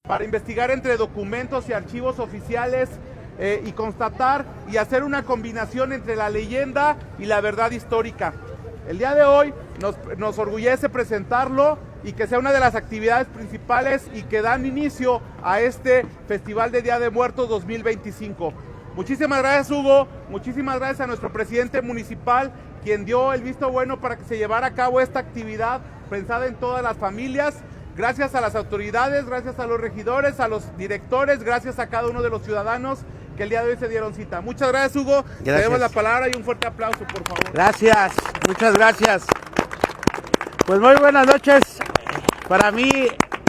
para investigar entre documentos y archivos oficiales y constatar y hacer una combinación entre la leyenda y la verdad histórica. El día de hoy nos orgullece presentarlo y que sea una de las actividades principales y que dan inicio a este Festival de Día de Muertos 2025. Muchísimas gracias, Hugo, muchísimas gracias a nuestro presidente municipal, quien dio el visto bueno para que se llevara a cabo esta actividad pensada en todas las familias. Gracias a las autoridades, gracias a los regidores, a los directores, gracias a cada uno de los ciudadanos que el día de hoy se dieron cita. Muchas gracias, Hugo. Gracias. Te damos la palabra y un fuerte aplauso, por favor. Gracias, muchas gracias. Pues muy buenas noches. Para mí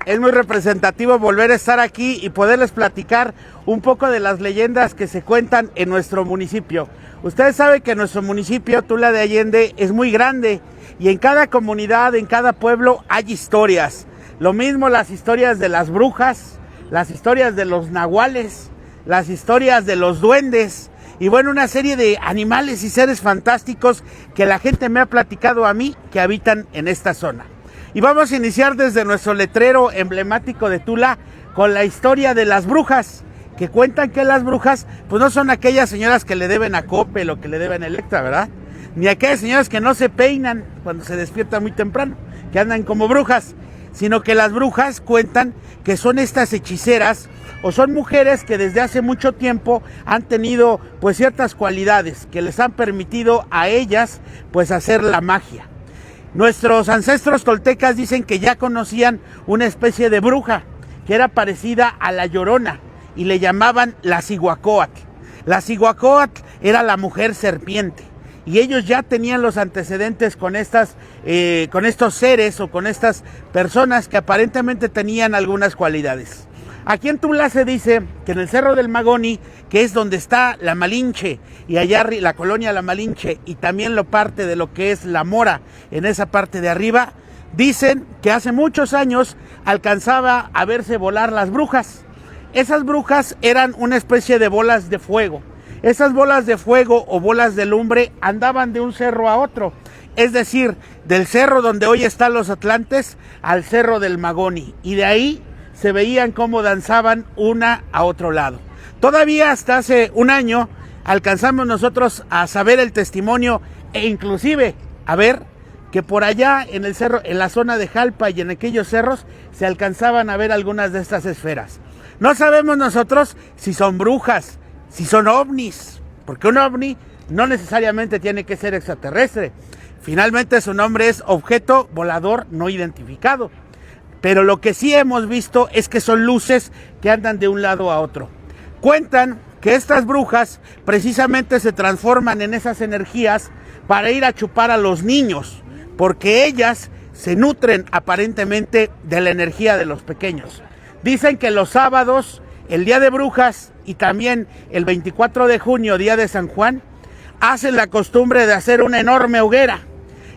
es muy representativo volver a estar aquí y poderles platicar un poco de las leyendas que se cuentan en nuestro municipio. Ustedes saben que nuestro municipio, Tula de Allende, es muy grande y en cada comunidad, en cada pueblo hay historias. Lo mismo las historias de las brujas, las historias de los nahuales, las historias de los duendes y bueno, una serie de animales y seres fantásticos que la gente me ha platicado a mí que habitan en esta zona. Y vamos a iniciar desde nuestro letrero emblemático de Tula con la historia de las brujas, que cuentan que las brujas pues no son aquellas señoras que le deben a Coppel o que le deben a Electra, ¿verdad? Ni aquellas señoras que no se peinan cuando se despiertan muy temprano, que andan como brujas, sino que las brujas cuentan que son estas hechiceras o son mujeres que desde hace mucho tiempo han tenido pues ciertas cualidades que les han permitido a ellas pues hacer la magia. Nuestros ancestros toltecas dicen que ya conocían una especie de bruja que era parecida a la Llorona y le llamaban la Cihuacóatl. La Cihuacóatl era la mujer serpiente. Y ellos ya tenían los antecedentes con estos seres o con estas personas que aparentemente tenían algunas cualidades. Aquí en Tula se dice que en el Cerro del Magoni, que es donde está la Malinche, y allá la colonia La Malinche, y también lo parte de lo que es La Mora, en esa parte de arriba, dicen que hace muchos años alcanzaba a verse volar las brujas. Esas brujas eran una especie de bolas de fuego. Esas bolas de fuego o bolas de lumbre andaban de un cerro a otro, es decir, del cerro donde hoy están los Atlantes al Cerro del Magoni, y de ahí se veían cómo danzaban una a otro lado. Todavía hasta hace un año alcanzamos nosotros a saber el testimonio e inclusive a ver que por allá en el cerro, en la zona de Jalpa y en aquellos cerros se alcanzaban a ver algunas de estas esferas. No sabemos nosotros si son brujas, si son ovnis, porque un ovni no necesariamente tiene que ser extraterrestre. Finalmente su nombre es objeto volador no identificado. Pero lo que sí hemos visto es que son luces que andan de un lado a otro. Cuentan que estas brujas precisamente se transforman en esas energías para ir a chupar a los niños, porque ellas se nutren aparentemente de la energía de los pequeños. Dicen que los sábados, el Día de Brujas y también el 24 de junio, Día de San Juan, hacen la costumbre de hacer una enorme hoguera.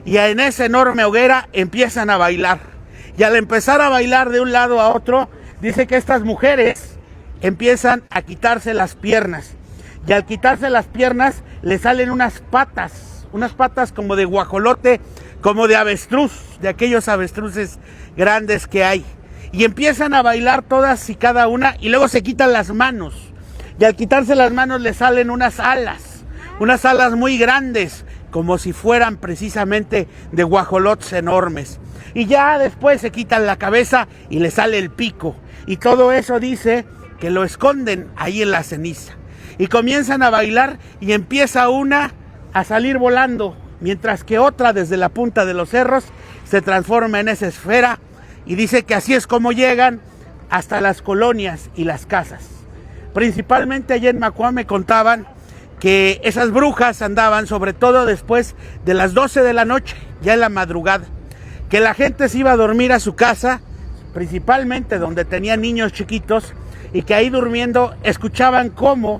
Y en esa enorme hoguera empiezan a bailar. Y al empezar a bailar de un lado a otro, dice que estas mujeres empiezan a quitarse las piernas. Y al quitarse las piernas, le salen unas patas como de guajolote, como de avestruz, de aquellos avestruces grandes que hay. Y empiezan a bailar todas y cada una y luego se quitan las manos. Y al quitarse las manos le salen unas alas muy grandes, como si fueran precisamente de guajolotes enormes. Y ya después se quitan la cabeza y le sale el pico. Y todo eso dice que lo esconden ahí en la ceniza. Y comienzan a bailar y empieza una a salir volando, mientras que otra desde la punta de los cerros se transforma en esa esfera. Y dice que así es como llegan hasta las colonias y las casas. Principalmente allá en Macuá me contaban que esas brujas andaban sobre todo después de las 12 de la noche, ya en la madrugada. Que la gente se iba a dormir a su casa, principalmente donde tenían niños chiquitos, y que ahí durmiendo escuchaban cómo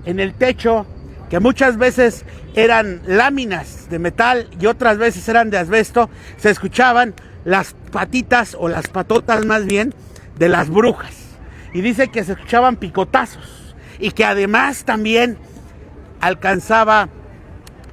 en el techo, que muchas veces eran láminas de metal y otras veces eran de asbesto, se escuchaban las patitas o las patotas más bien de las brujas. Y dice que se escuchaban picotazos y que además también alcanzaba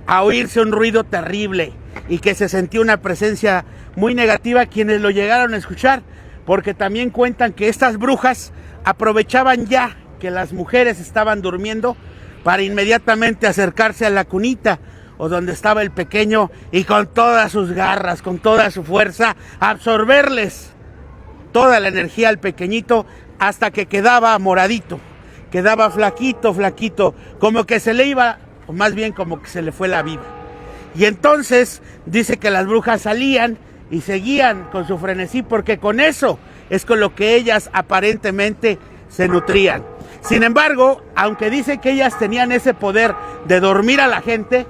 a oírse un ruido terrible y que se sentía una presencia muy negativa. Quienes lo llegaron a escuchar porque también cuentan que estas brujas aprovechaban ya que las mujeres estaban durmiendo para inmediatamente acercarse a la cunita o donde estaba el pequeño y con todas sus garras, con toda su fuerza, absorberles toda la energía al pequeñito hasta que quedaba moradito, quedaba flaquito, como que se le iba, o más bien como que se le fue la vida. Y entonces dice que las brujas salían y seguían con su frenesí, porque con eso es con lo que ellas aparentemente se nutrían. Sin embargo, aunque dice que ellas tenían ese poder de dormir a la gente,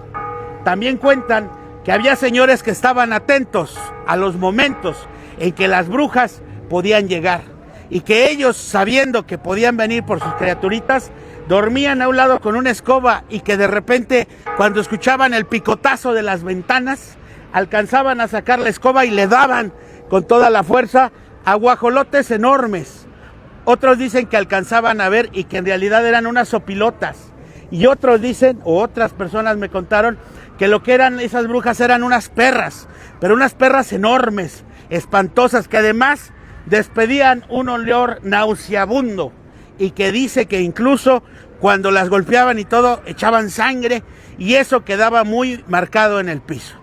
también cuentan que había señores que estaban atentos a los momentos en que las brujas podían llegar y que ellos, sabiendo que podían venir por sus criaturitas, dormían a un lado con una escoba y que de repente, cuando escuchaban el picotazo de las ventanas, alcanzaban a sacar la escoba y le daban con toda la fuerza a guajolotes enormes. Otros dicen que alcanzaban a ver y que en realidad eran unas sopilotas. Y otros dicen, o otras personas me contaron, que lo que eran esas brujas eran unas perras, pero unas perras enormes, espantosas, que además despedían un olor nauseabundo y que dice que incluso cuando las golpeaban y todo, echaban sangre y eso quedaba muy marcado en el piso.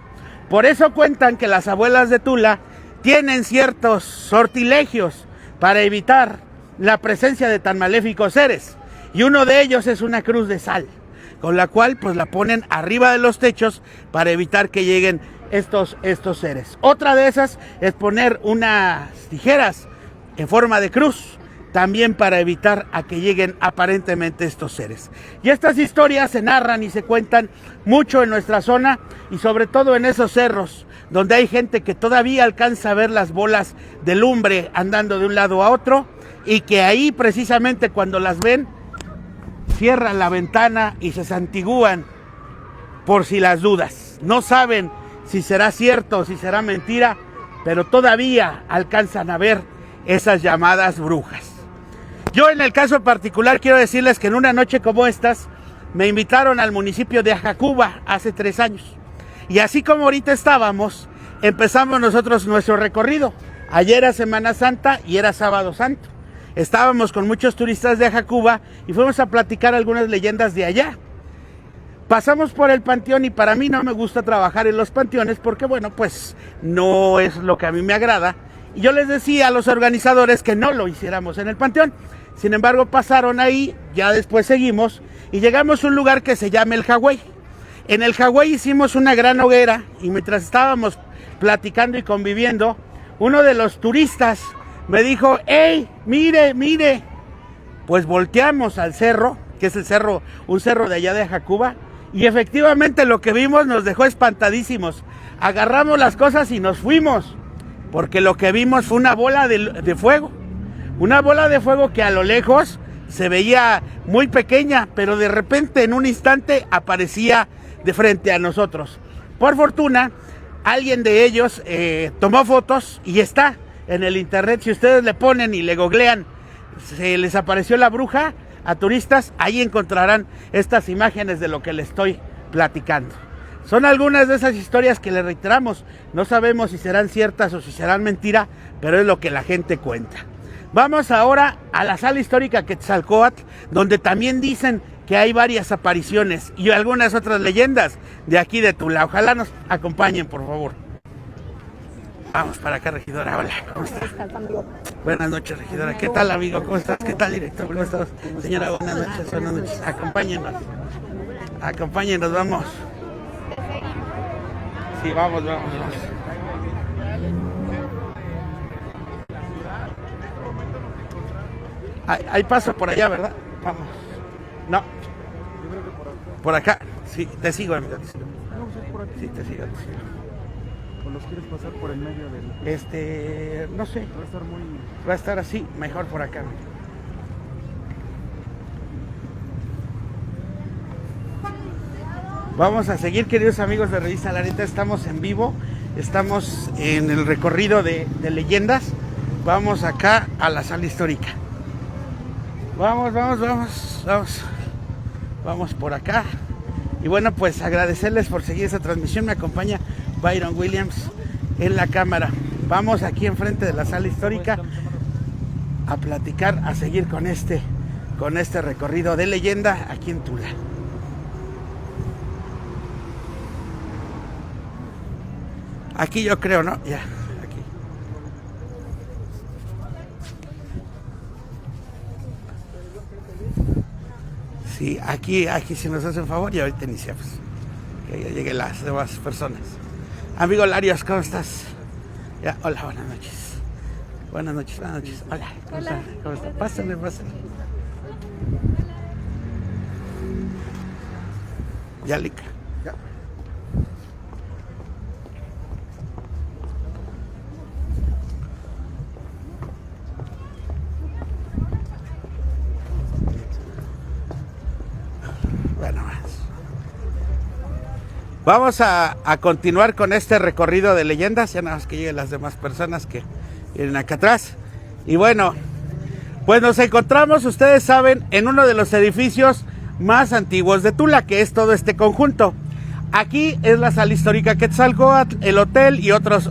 Por eso cuentan que las abuelas de Tula tienen ciertos sortilegios para evitar la presencia de tan maléficos seres, y uno de ellos es una cruz de sal, con la cual pues la ponen arriba de los techos para evitar que lleguen estos seres. Otra de esas es poner unas tijeras en forma de cruz, también para evitar a que lleguen aparentemente estos seres. Y estas historias se narran y se cuentan mucho en nuestra zona y sobre todo en esos cerros donde hay gente que todavía alcanza a ver las bolas de lumbre andando de un lado a otro, y que ahí precisamente cuando las ven cierran la ventana y se santiguan por si las dudas. No saben si será cierto o si será mentira, pero todavía alcanzan a ver esas llamadas brujas. Yo en el caso particular quiero decirles que en una noche como estas me invitaron al municipio de Ajacuba hace 3 años. Y así como ahorita estábamos, empezamos nosotros nuestro recorrido. Ayer era Semana Santa y era Sábado Santo. Estábamos con muchos turistas de Ajacuba y fuimos a platicar algunas leyendas de allá. Pasamos por el panteón y para mí no me gusta trabajar en los panteones porque, bueno, pues no es lo que a mí me agrada. Y yo les decía a los organizadores que no lo hiciéramos en el panteón. Sin embargo, pasaron ahí, ya después seguimos y llegamos a un lugar que se llama el Jagüey. En el Jagüey hicimos una gran hoguera y mientras estábamos platicando y conviviendo, uno de los turistas me dijo: ¡Ey, mire, mire! Pues volteamos al cerro, que es el cerro, un cerro de allá de Ajacuba, y efectivamente lo que vimos nos dejó espantadísimos. Agarramos las cosas y nos fuimos, porque lo que vimos fue una bola de fuego. Una bola de fuego que a lo lejos se veía muy pequeña, pero de repente en un instante aparecía de frente a nosotros. Por fortuna, alguien de ellos tomó fotos y está en el internet. Si ustedes le ponen y le googlean, se les apareció la bruja a turistas, ahí encontrarán estas imágenes de lo que les estoy platicando. Son algunas de esas historias que le reiteramos, no sabemos si serán ciertas o si serán mentira, pero es lo que la gente cuenta. Vamos ahora a la sala histórica Quetzalcóatl, donde también dicen que hay varias apariciones y algunas otras leyendas de aquí de Tula. Ojalá nos acompañen, por favor. Vamos para acá, regidora. Hola, ¿cómo estás? Buenas noches, regidora. ¿Qué tal, amigo? ¿Cómo estás? ¿Qué tal, director? ¿Cómo estás? Señora, buenas noches, buenas noches. Acompáñenos. Acompáñenos, vamos. Sí, vamos. Hay paso por allá, ¿verdad? Vamos. No. Por acá. Sí, te sigo, amigo. Sí, te sigo. ¿O los quieres pasar por el medio del...? No sé. Va a estar así, mejor por acá. Vamos a seguir, queridos amigos de Revista La Neta. Estamos en vivo. Estamos en el recorrido de leyendas. Vamos acá a la sala histórica. Vamos por acá. Y bueno, pues agradecerles por seguir esta transmisión. Me acompaña Byron Williams en la cámara. Vamos aquí enfrente de la sala histórica a platicar, a seguir con este recorrido de leyenda aquí en Tula. Aquí yo creo, ¿no? Ya, aquí. Sí, aquí si nos hacen favor y ahorita iniciamos. Que ya lleguen las demás personas. Amigo Larios, ¿cómo estás? Ya, hola, buenas noches. Buenas noches. Hola, ¿cómo está? ¿Cómo está? Pásenle. Ya, Lica. Ya. Bueno, vamos a continuar con este recorrido de leyendas, ya nada más que lleguen las demás personas que vienen acá atrás. Y bueno, pues nos encontramos, ustedes saben, en uno de los edificios más antiguos de Tula, que es todo este conjunto. Aquí es la sala histórica Quetzalcóatl, el hotel y otras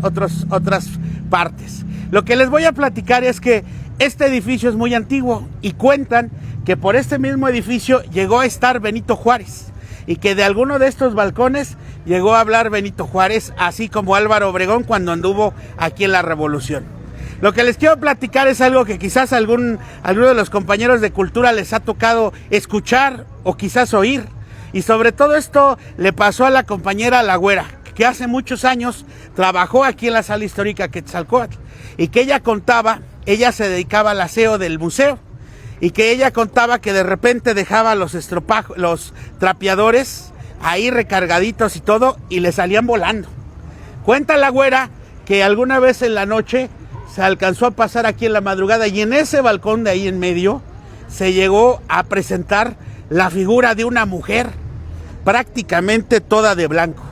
partes. Lo que les voy a platicar es que este edificio es muy antiguo y cuentan que por este mismo edificio llegó a estar Benito Juárez y que de alguno de estos balcones llegó a hablar Benito Juárez, así como Álvaro Obregón cuando anduvo aquí en la Revolución. Lo que les quiero platicar es algo que quizás alguno de los compañeros de cultura les ha tocado escuchar o quizás oír. Y sobre todo esto le pasó a la compañera La Güera, que hace muchos años trabajó aquí en la sala histórica Quetzalcóatl y que ella se dedicaba al aseo del museo y que ella contaba que de repente dejaba los trapeadores ahí recargaditos y todo y le salían volando. Cuenta La Güera que alguna vez en la noche se alcanzó a pasar aquí en la madrugada y en ese balcón de ahí en medio se llegó a presentar la figura de una mujer prácticamente toda de blanco.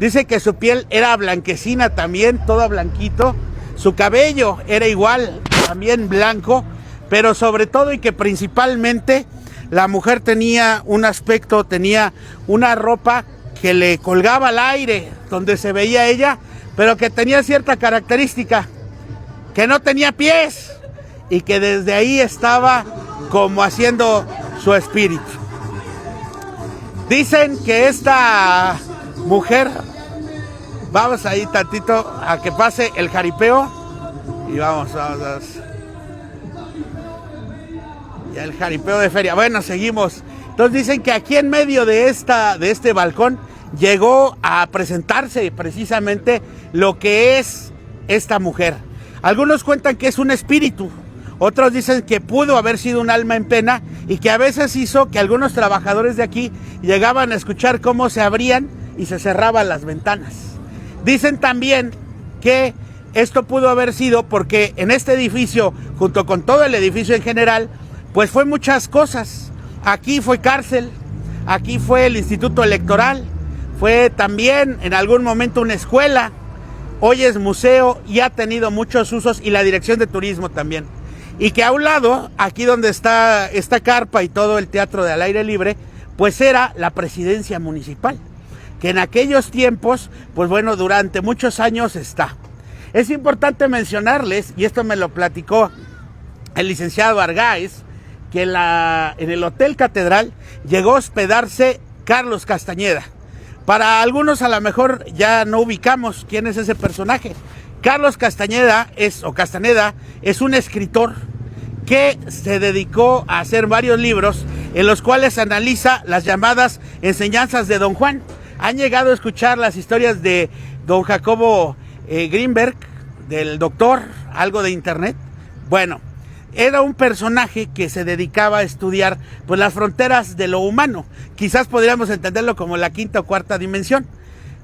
Dice que su piel era blanquecina también, todo blanquito, su cabello era igual, también blanco, pero sobre todo y que principalmente la mujer tenía un aspecto, tenía una ropa que le colgaba al aire, donde se veía ella, pero que tenía cierta característica, que no tenía pies y que desde ahí estaba como haciendo su espíritu. Dicen que esta mujer, vamos ahí tantito a que pase el jaripeo y vamos. Ya el jaripeo de feria. Bueno, seguimos. Entonces dicen que aquí en medio de este balcón llegó a presentarse precisamente lo que es esta mujer. Algunos cuentan que es un espíritu, otros dicen que pudo haber sido un alma en pena y que a veces hizo que algunos trabajadores de aquí llegaban a escuchar cómo se abrían y se cerraban las ventanas. Dicen también que esto pudo haber sido porque en este edificio, junto con todo el edificio en general, pues fue muchas cosas. Aquí fue cárcel, aquí fue el Instituto Electoral, fue también en algún momento una escuela. Hoy es museo y ha tenido muchos usos y la dirección de turismo también. Y que a un lado, aquí donde está esta carpa y todo el teatro de al aire libre, pues era la presidencia municipal, que en aquellos tiempos, pues bueno, durante muchos años está. Es importante mencionarles, y esto me lo platicó el licenciado Argáez, que en el Hotel Catedral llegó a hospedarse Carlos Castañeda. Para algunos a lo mejor ya no ubicamos quién es ese personaje. Carlos Castañeda es un escritor que se dedicó a hacer varios libros en los cuales analiza las llamadas enseñanzas de Don Juan. Han llegado a escuchar las historias de Don Jacobo Greenberg, del doctor, algo de internet. Bueno, era un personaje que se dedicaba a estudiar pues las fronteras de lo humano. Quizás podríamos entenderlo como la quinta o cuarta dimensión.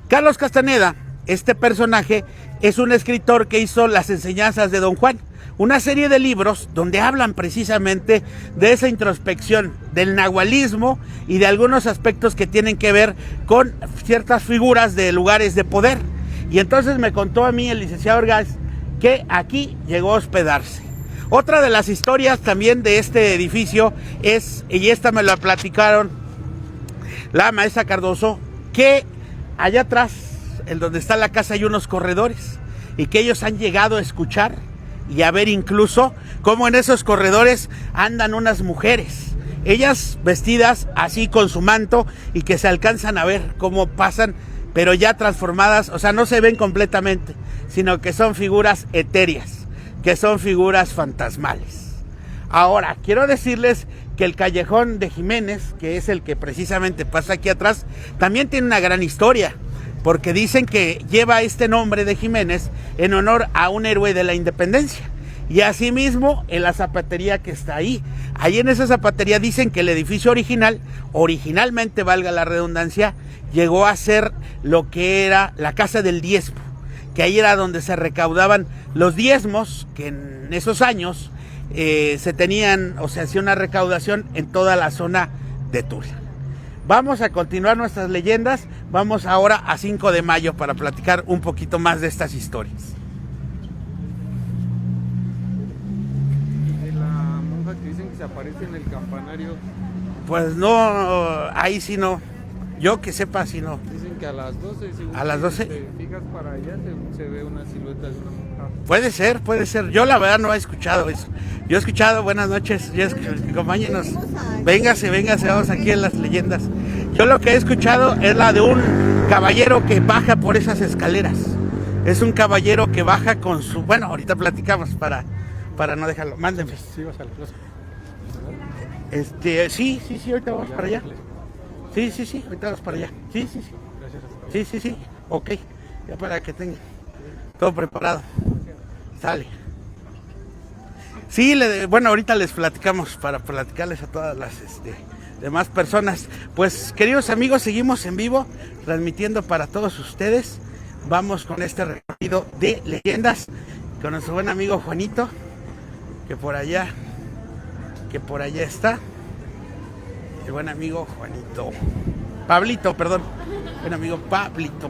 Carlos Castañeda, este personaje, es un escritor que hizo las enseñanzas de Don Juan, una serie de libros donde hablan precisamente de esa introspección, del nahualismo y de algunos aspectos que tienen que ver con ciertas figuras de lugares de poder. Y entonces me contó a mí el licenciado Argáez que aquí llegó a hospedarse. Otra de las historias también de este edificio es, y esta me la platicaron la maestra Cardoso, que allá atrás, en donde está la casa, hay unos corredores y que ellos han llegado a escuchar y a ver incluso cómo en esos corredores andan unas mujeres, ellas vestidas así con su manto y que se alcanzan a ver cómo pasan, pero ya transformadas, o sea, no se ven completamente, sino que son figuras etéreas, que son figuras fantasmales. Ahora, quiero decirles que el Callejón de Jiménez, que es el que precisamente pasa aquí atrás, también tiene una gran historia, porque dicen que lleva este nombre de Jiménez en honor a un héroe de la independencia. Y asimismo en la zapatería que está ahí en esa zapatería dicen que el edificio originalmente, valga la redundancia, llegó a ser lo que era la Casa del Diezmo, que ahí era donde se recaudaban los diezmos, que en esos años se tenían, o se hacía una recaudación en toda la zona de Tula. Vamos a continuar nuestras leyendas, vamos ahora a 5 de mayo para platicar un poquito más de estas historias. De la monja que dicen que se aparece en el campanario. Pues no, ahí sí no, yo que sepa sí no. Dicen que a las 12, a las 12. Si te fijas para allá, se ve una silueta de una monja. Puede ser. Yo la verdad no he escuchado eso. Yo he escuchado, buenas noches, acompáñenos. Véngase, vamos aquí en las leyendas. Yo lo que he escuchado es la de un caballero que baja por esas escaleras. Es un caballero que baja con su... Bueno, ahorita platicamos para no dejarlo. Mándenme. Sí, vas a la plaza. Sí, ahorita vamos para allá. Sí, ahorita vamos para allá. Sí. Gracias. Sí, ok. Ya para que tengan todo preparado. Sale. Sí, bueno, ahorita les platicamos para platicarles a todas las demás personas. Pues, queridos amigos, seguimos en vivo, transmitiendo para todos ustedes. Vamos con este recorrido de leyendas con nuestro buen amigo Juanito, que por allá está. El buen amigo Pablito, buen amigo Pablito.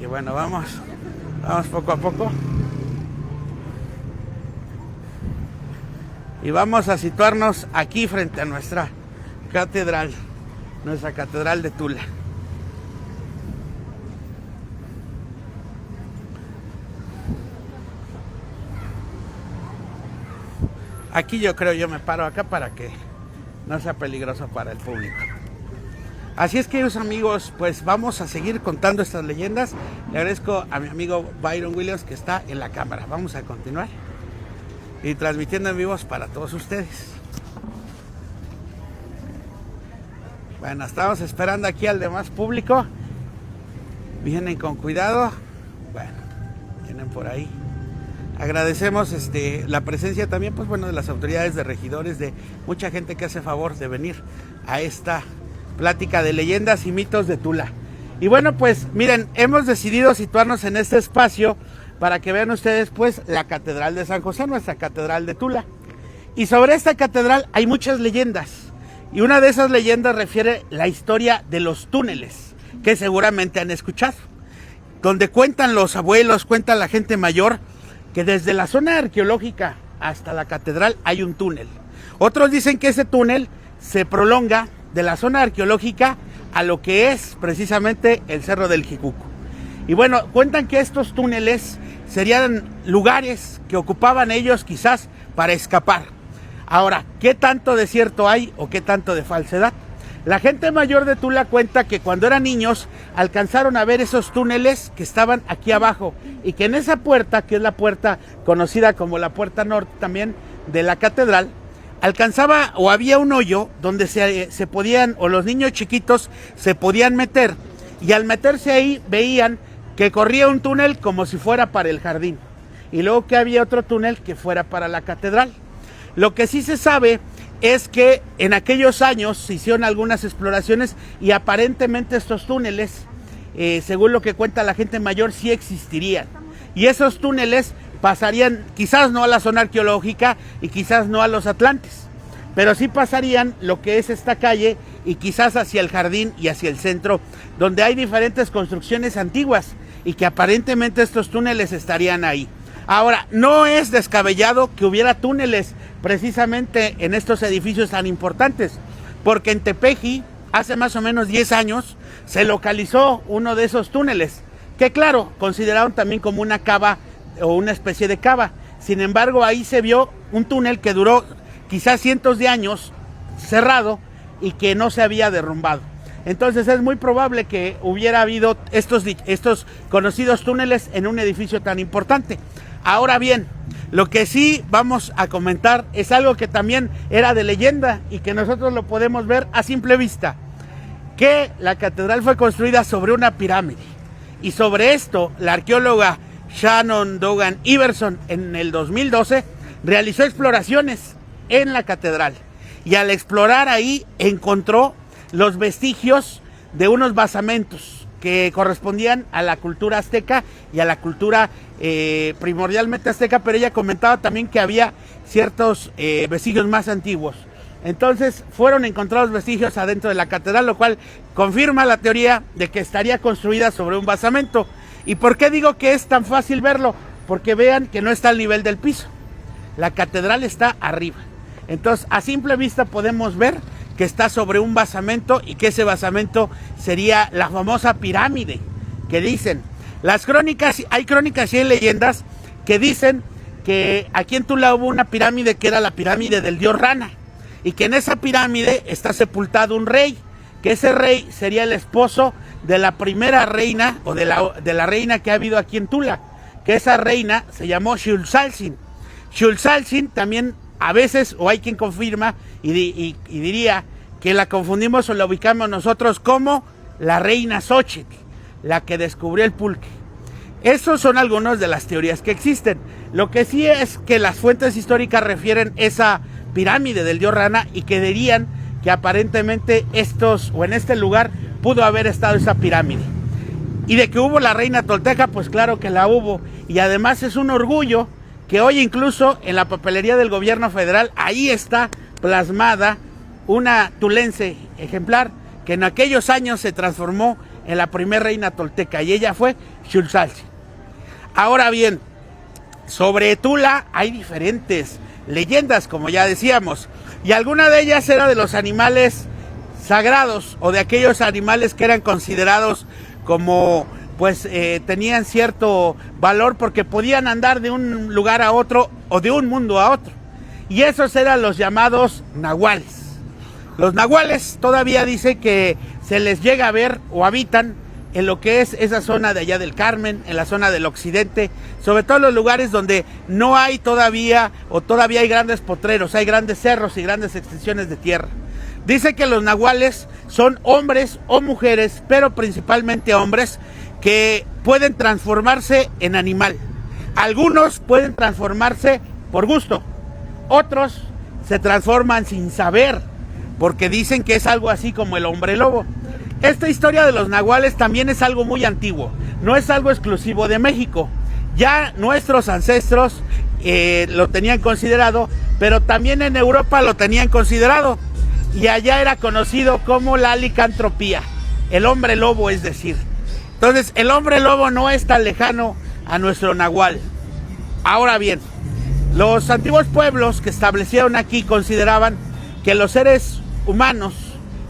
Y bueno, vamos poco a poco. Y vamos a situarnos aquí frente a nuestra catedral de Tula. Aquí yo me paro acá para que no sea peligroso para el público. Así es, queridos amigos, pues vamos a seguir contando estas leyendas. Le agradezco a mi amigo Byron Williams que está en la cámara. Vamos a continuar y transmitiendo en vivos para todos ustedes. Bueno, estamos esperando aquí al demás público. Vienen con cuidado. Bueno, vienen por ahí. Agradecemos la presencia también, pues bueno, de las autoridades, de regidores, de mucha gente que hace favor de venir a esta plática de leyendas y mitos de Tula. Y bueno, pues miren, hemos decidido situarnos en este espacio para que vean ustedes pues la Catedral de San José, nuestra Catedral de Tula. Y sobre esta catedral hay muchas leyendas. Y una de esas leyendas refiere la historia de los túneles, que seguramente han escuchado. Donde cuentan los abuelos, cuenta la gente mayor, que desde la zona arqueológica hasta la catedral hay un túnel. Otros dicen que ese túnel se prolonga de la zona arqueológica a lo que es precisamente el Cerro del Jicuco. Y bueno, cuentan que estos túneles serían lugares que ocupaban ellos quizás para escapar. Ahora, ¿qué tanto de cierto hay o qué tanto de falsedad? La gente mayor de Tula cuenta que cuando eran niños alcanzaron a ver esos túneles que estaban aquí abajo y que en esa puerta, que es la puerta conocida como la puerta norte también de la catedral, alcanzaba o había un hoyo donde se podían, o los niños chiquitos se podían meter, y al meterse ahí veían que corría un túnel como si fuera para el jardín y luego que había otro túnel que fuera para la catedral. Lo que sí se sabe es que en aquellos años se hicieron algunas exploraciones y aparentemente estos túneles, según lo que cuenta la gente mayor, sí existirían. Y esos túneles pasarían quizás no a la zona arqueológica y quizás no a los Atlantes, pero sí pasarían lo que es esta calle y quizás hacia el jardín y hacia el centro, donde hay diferentes construcciones antiguas y que aparentemente estos túneles estarían ahí. Ahora, no es descabellado que hubiera túneles precisamente en estos edificios tan importantes, porque en Tepeji, hace más o menos 10 años, se localizó uno de esos túneles, que claro, consideraron también como una cava o una especie de cava. Sin embargo, ahí se vio un túnel que duró quizás cientos de años cerrado y que no se había derrumbado. Entonces es muy probable que hubiera habido estos conocidos túneles en un edificio tan importante. Ahora bien, lo que sí vamos a comentar es algo que también era de leyenda y que nosotros lo podemos ver a simple vista, que la catedral fue construida sobre una pirámide. Y sobre esto, la arqueóloga Shannon Dogan Iverson en el 2012 realizó exploraciones en la catedral. Y al explorar ahí encontró los vestigios de unos basamentos que correspondían a la cultura azteca y a la cultura primordialmente azteca, pero ella comentaba también que había ciertos vestigios más antiguos. Entonces fueron encontrados vestigios adentro de la catedral, lo cual confirma la teoría de que estaría construida sobre un basamento. ¿Y por qué digo que es tan fácil verlo? Porque vean que no está al nivel del piso. La catedral está arriba. Entonces, a simple vista podemos ver que está sobre un basamento y que ese basamento sería la famosa pirámide que dicen. Hay crónicas y hay leyendas que dicen que aquí en Tula hubo una pirámide que era la pirámide del dios Rana y que en esa pirámide está sepultado un rey, que ese rey sería el esposo de la primera reina o de la reina que ha habido aquí en Tula, que esa reina se llamó Xultzaltzin. Xultzaltzin también a veces, o hay quien confirma y diría que la confundimos o la ubicamos nosotros como la reina Xochitl, la que descubrió el pulque. Esos son algunas de las teorías que existen. Lo que sí es que las fuentes históricas refieren esa pirámide del dios Rana y que dirían que aparentemente en este lugar pudo haber estado esa pirámide. Y de que hubo la reina tolteca, pues claro que la hubo. Y además es un orgullo que hoy incluso en la papelería del gobierno federal, ahí está plasmada una tulense ejemplar que en aquellos años se transformó en la primera reina tolteca y ella fue Xultzaltzin. Ahora bien, sobre Tula hay diferentes leyendas, como ya decíamos, y alguna de ellas era de los animales sagrados o de aquellos animales que eran considerados como tenían cierto valor porque podían andar de un lugar a otro o de un mundo a otro. Y esos eran los llamados nahuales. Los nahuales todavía dice que se les llega a ver o habitan en lo que es esa zona de allá del Carmen, en la zona del occidente, sobre todo en los lugares donde no hay todavía hay grandes potreros, hay grandes cerros y grandes extensiones de tierra. Dice que los nahuales son hombres o mujeres, pero principalmente hombres, que pueden transformarse en animal. Algunos pueden transformarse por gusto, otros se transforman sin saber, porque dicen que es algo así como el hombre lobo. Esta historia de los nahuales también es algo muy antiguo, no es algo exclusivo de México. Ya nuestros ancestros lo tenían considerado, pero también en Europa lo tenían considerado. Y allá era conocido como la licantropía, el hombre lobo, es decir. Entonces, el hombre lobo no es tan lejano a nuestro nahual. Ahora bien, los antiguos pueblos que establecieron aquí consideraban que los seres humanos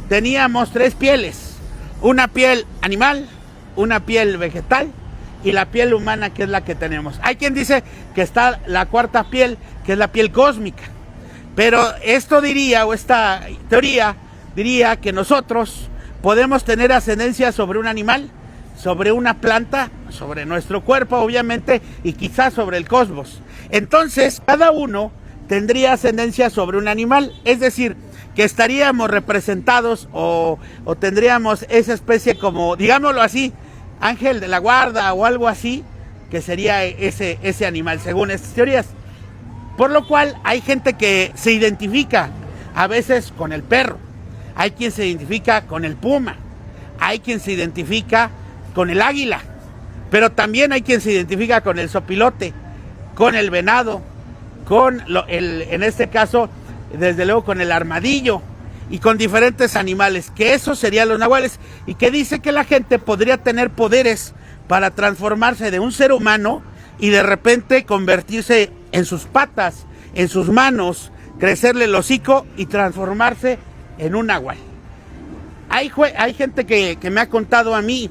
teníamos 3 pieles. Una piel animal, una piel vegetal y la piel humana, que es la que tenemos. Hay quien dice que está la cuarta piel, que es la piel cósmica. Pero esto diría, o esta teoría diría que nosotros podemos tener ascendencia sobre un animal, sobre una planta, sobre nuestro cuerpo obviamente, y quizás sobre el cosmos. Entonces, cada uno tendría ascendencia sobre un animal, es decir, que estaríamos representados o tendríamos esa especie como, digámoslo así, ángel de la guarda o algo así, que sería ese animal, según estas teorías. Por lo cual hay gente que se identifica a veces con el perro, hay quien se identifica con el puma, hay quien se identifica con el águila, pero también hay quien se identifica con el zopilote, con el venado, en este caso, desde luego con el armadillo y con diferentes animales, que esos serían los nahuales, y que dice que la gente podría tener poderes para transformarse de un ser humano y de repente convertirse en sus patas, en sus manos, crecerle el hocico y transformarse en un nahual. Hay gente que me ha contado a mí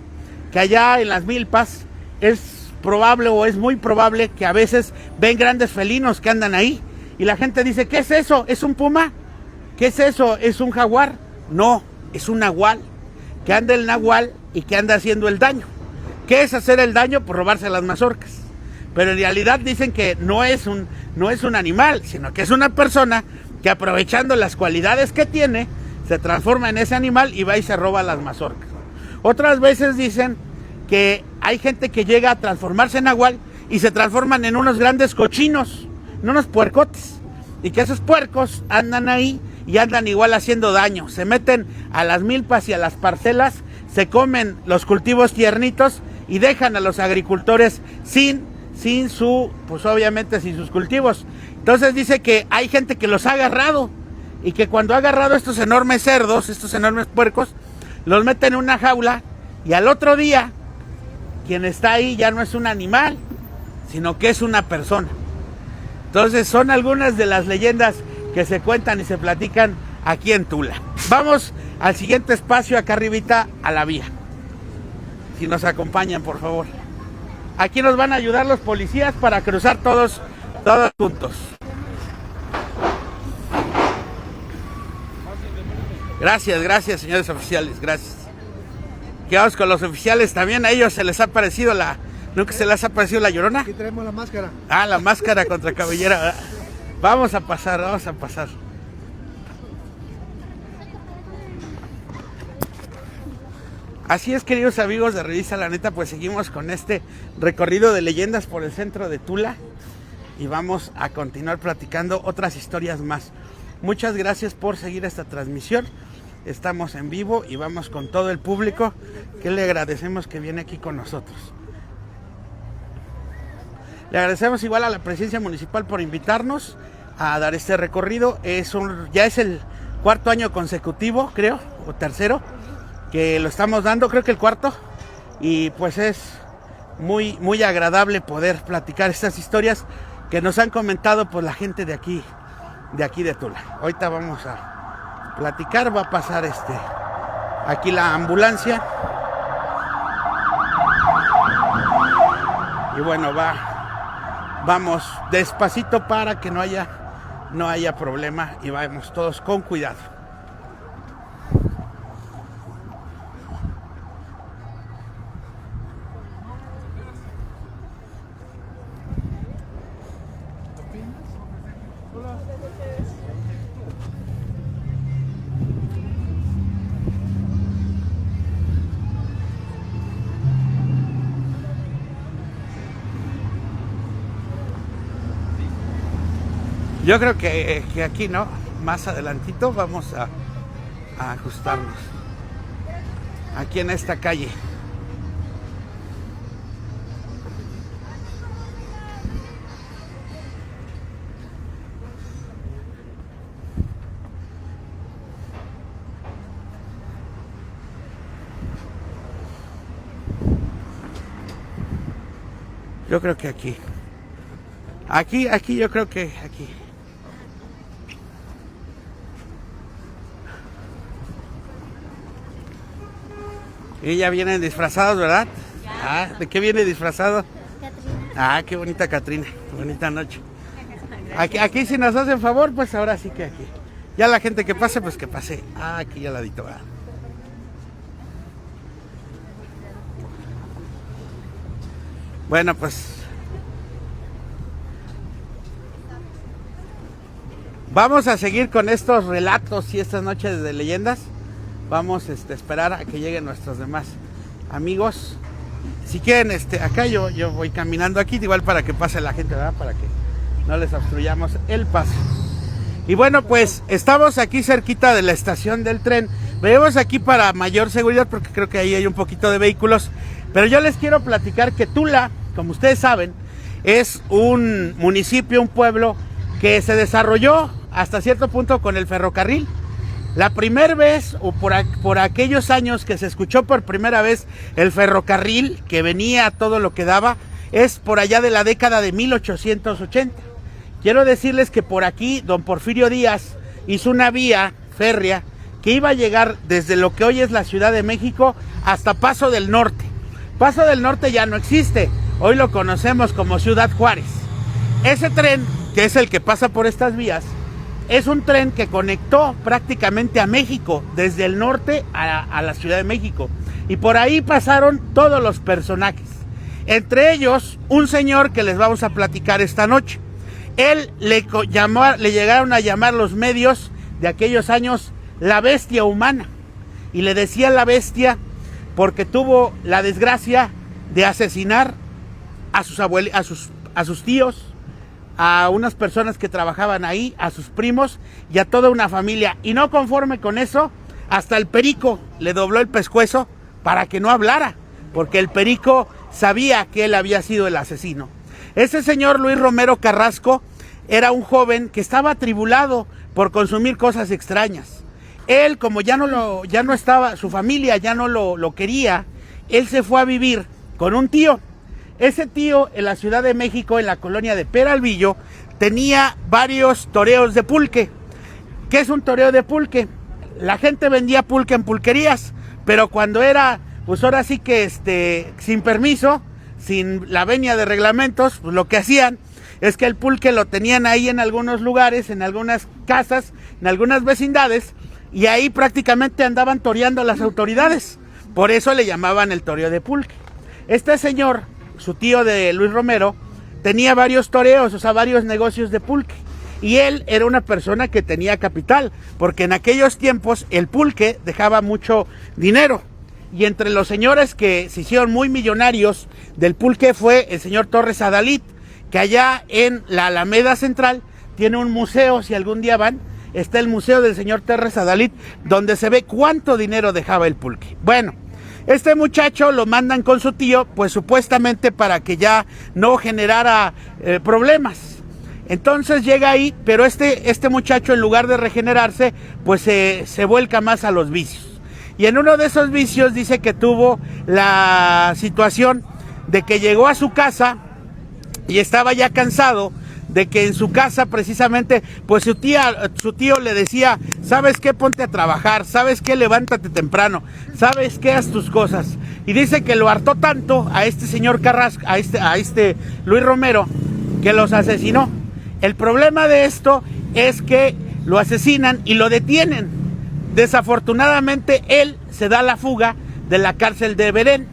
que allá en las milpas es probable o es muy probable que a veces ven grandes felinos que andan ahí y la gente dice, ¿qué es eso? ¿Es un puma? ¿Qué es eso? ¿Es un jaguar? No, es un nahual, que anda el nahual y que anda haciendo el daño. ¿Qué es hacer el daño? Pues robarse las mazorcas. Pero en realidad dicen que no es un animal, sino que es una persona que aprovechando las cualidades que tiene, se transforma en ese animal y va y se roba las mazorcas. Otras veces dicen que hay gente que llega a transformarse en nahual y se transforman en unos grandes cochinos, en unos puercotes, y que esos puercos andan ahí y andan igual haciendo daño, se meten a las milpas y a las parcelas, se comen los cultivos tiernitos y dejan a los agricultores sin pues obviamente sin sus cultivos. Entonces dice que hay gente que los ha agarrado y que cuando ha agarrado estos enormes cerdos, estos enormes puercos, los mete en una jaula y al otro día quien está ahí ya no es un animal, sino que es una persona. Entonces son algunas de las leyendas que se cuentan y se platican aquí en Tula. Vamos al siguiente espacio, acá arribita a la vía. Si nos acompañan, por favor. Aquí nos van a ayudar los policías para cruzar todos juntos. Gracias, señores oficiales, gracias. Quedamos con los oficiales también, a ellos se les ha parecido ¿nunca se les ha parecido la Llorona? Aquí traemos la máscara. Ah, la máscara contra cabellera, ¿verdad? Vamos a pasar. Así es, queridos amigos de Revista La Neta, pues seguimos con este recorrido de leyendas por el centro de Tula y vamos a continuar platicando otras historias más. Muchas gracias por seguir esta transmisión. Estamos en vivo y vamos con todo el público que le agradecemos que viene aquí con nosotros. Le agradecemos igual a la presidencia municipal por invitarnos a dar este recorrido. Ya es el cuarto año consecutivo, creo, o tercero, que lo estamos dando, creo que el cuarto, y pues es muy agradable poder platicar estas historias que nos han comentado pues la gente de aquí de Tula. Ahorita vamos a platicar, va a pasar aquí la ambulancia y bueno, vamos despacito para que no haya problema y vamos todos con cuidado. Yo creo que aquí no, más adelantito vamos a ajustarnos. Aquí en esta calle. Yo creo que aquí. Aquí yo creo que aquí. Y ya vienen disfrazados, ¿verdad? Ah, ¿de qué viene disfrazado? Catrina. Ah, qué bonita Catrina, qué bonita noche. Aquí si nos hacen favor, pues ahora sí que aquí. Ya la gente que pase, pues que pase. Ah, aquí al ladito, ¿verdad? Bueno, pues vamos a seguir con estos relatos y estas noches de leyendas. Vamos a esperar a que lleguen nuestros demás amigos. Si quieren, acá yo voy caminando aquí, igual para que pase la gente, ¿verdad? Para que no les obstruyamos el paso. Y bueno, pues estamos aquí cerquita de la estación del tren. Venimos aquí para mayor seguridad porque creo que ahí hay un poquito de vehículos. Pero yo les quiero platicar que Tula, como ustedes saben, es un municipio, un pueblo que se desarrolló hasta cierto punto con el ferrocarril. La primera vez, o por aquellos años que se escuchó por primera vez el ferrocarril, que venía a todo lo que daba, es por allá de la década de 1880. Quiero decirles que por aquí don Porfirio Díaz hizo una vía férrea que iba a llegar desde lo que hoy es la Ciudad de México hasta Paso del Norte. Paso del Norte ya no existe. hoy lo conocemos como Ciudad Juárez. Ese tren, que es el que pasa por estas vías, es un tren que conectó prácticamente a México, desde el norte a la Ciudad de México. Y por ahí pasaron todos los personajes. Entre ellos, un señor que les vamos a platicar esta noche. Él le llegaron a llamar los medios de aquellos años la bestia humana. Y le decía la bestia porque tuvo la desgracia de asesinar a sus tíos, a unas personas que trabajaban ahí, a sus primos y a toda una familia. Y no conforme con eso, hasta el perico le dobló el pescuezo para que no hablara, porque el perico sabía que él había sido el asesino. Ese señor Luis Romero Carrasco era un joven que estaba atribulado por consumir cosas extrañas. Él, como ya no estaba, su familia ya no lo quería, él se fue a vivir con un tío. Ese tío, en la Ciudad de México, en la colonia de Peralvillo, tenía varios toreos de pulque. ¿Qué es un toreo de pulque? La gente vendía pulque en pulquerías, pero cuando era, pues ahora sí que sin permiso, sin la venia de reglamentos, pues lo que hacían es que el pulque lo tenían ahí en algunos lugares, en algunas casas, en algunas vecindades, y ahí prácticamente andaban toreando las autoridades. Por eso le llamaban el toreo de pulque. Este señor, su tío de Luis Romero, tenía varios toreos, o sea, varios negocios de pulque. Y él era una persona que tenía capital, porque en aquellos tiempos el pulque dejaba mucho dinero. Y entre los señores que se hicieron muy millonarios del pulque fue el señor Torres Adalid, que allá en la Alameda Central tiene un museo, si algún día van, está el museo del señor Torres Adalid, donde se ve cuánto dinero dejaba el pulque. Bueno, este muchacho lo mandan con su tío, pues supuestamente para que ya no generara problemas. Entonces llega ahí, pero este muchacho, en lugar de regenerarse, pues se vuelca más a los vicios. Y en uno de esos vicios dice que tuvo la situación de que llegó a su casa y estaba ya cansado de que en su casa precisamente, pues su tío le decía, ¿sabes qué? Ponte a trabajar, ¿sabes qué? Levántate temprano, ¿sabes qué? Haz tus cosas. Y dice que lo hartó tanto a este señor Carrasco, a este Luis Romero, que los asesinó. El problema de esto es que lo asesinan y lo detienen. Desafortunadamente él se da la fuga de la cárcel de Berén.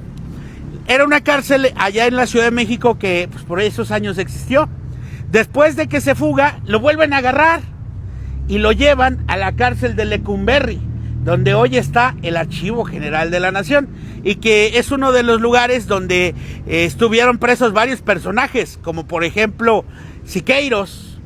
Era una cárcel allá en la Ciudad de México que pues, por esos años existió. Después de que se fuga, lo vuelven a agarrar y lo llevan a la cárcel de Lecumberri, donde hoy está el Archivo General de la Nación, y que es uno de los lugares donde estuvieron presos varios personajes, como por ejemplo Siqueiros,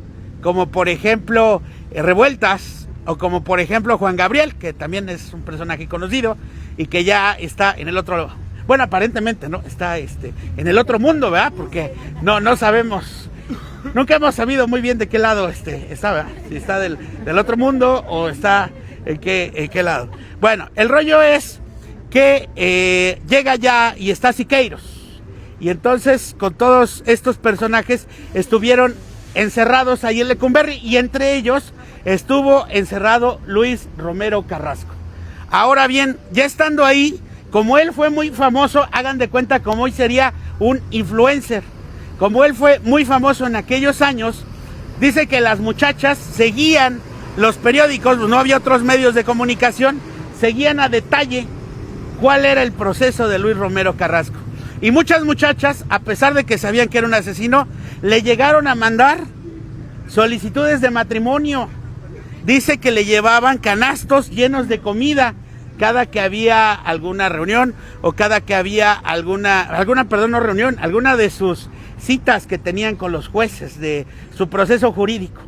como por ejemplo Revueltas, o como por ejemplo Juan Gabriel, que también es un personaje conocido y que ya está en el otro, bueno, aparentemente no, está en el otro mundo, ¿verdad? Porque no sabemos. Nunca hemos sabido muy bien de qué lado está, ¿verdad? Si está del otro mundo o está en qué lado. Bueno, el rollo es que llega ya y está Siqueiros. Y entonces con todos estos personajes estuvieron encerrados ahí en Lecumberri, y entre ellos estuvo encerrado Luis Romero Carrasco. Ahora bien, ya estando ahí, como él fue muy famoso, hagan de cuenta como hoy sería un influencer. Como él fue muy famoso en aquellos años, dice que las muchachas seguían los periódicos, no había otros medios de comunicación, seguían a detalle cuál era el proceso de Luis Romero Carrasco. Y muchas muchachas, a pesar de que sabían que era un asesino, le llegaron a mandar solicitudes de matrimonio. Dice que le llevaban canastos llenos de comida cada que había alguna reunión o cada que había alguna de sus citas que tenían con los jueces de su proceso jurídico.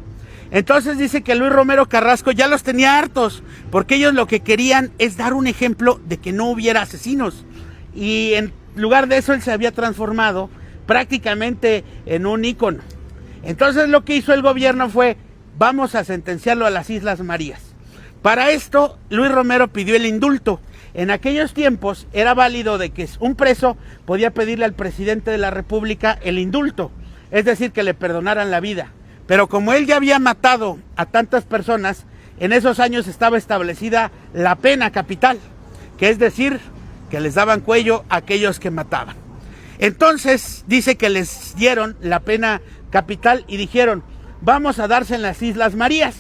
Entonces dice que Luis Romero Carrasco ya los tenía hartos, porque ellos lo que querían es dar un ejemplo de que no hubiera asesinos. Y en lugar de eso él se había transformado prácticamente en un ícono. Entonces lo que hizo el gobierno fue, vamos a sentenciarlo a las Islas Marías. Para esto, Luis Romero pidió el indulto. En aquellos tiempos era válido de que un preso podía pedirle al presidente de la República el indulto, es decir, que le perdonaran la vida. Pero como él ya había matado a tantas personas, en esos años estaba establecida la pena capital, que es decir, que les daban cuello a aquellos que mataban. Entonces dice que les dieron la pena capital y dijeron, vamos a darse en las Islas Marías.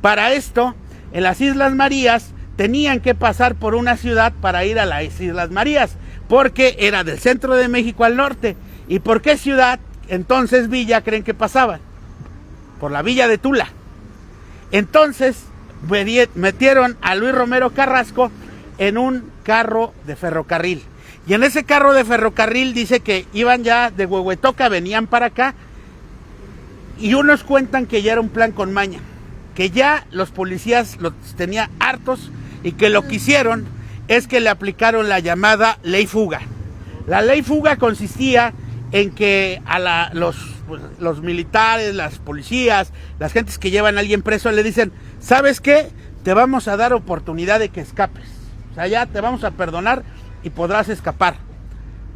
Para esto, en las Islas Marías tenían que pasar por una ciudad para ir a las Islas Marías, porque era del centro de México al norte. ¿Y por qué ciudad? Entonces villa creen que pasaban, por la villa de Tula. Entonces metieron a Luis Romero Carrasco en un carro de ferrocarril. Y en ese carro de ferrocarril dice que iban ya de Huehuetoca, venían para acá. Y unos cuentan que ya era un plan con maña, que ya los policías los tenía hartos y que lo que hicieron es que le aplicaron la llamada ley fuga. La ley fuga consistía en que a los militares, las policías, las gentes que llevan a alguien preso le dicen, ¿sabes qué? Te vamos a dar oportunidad de que escapes. O sea, ya te vamos a perdonar y podrás escapar.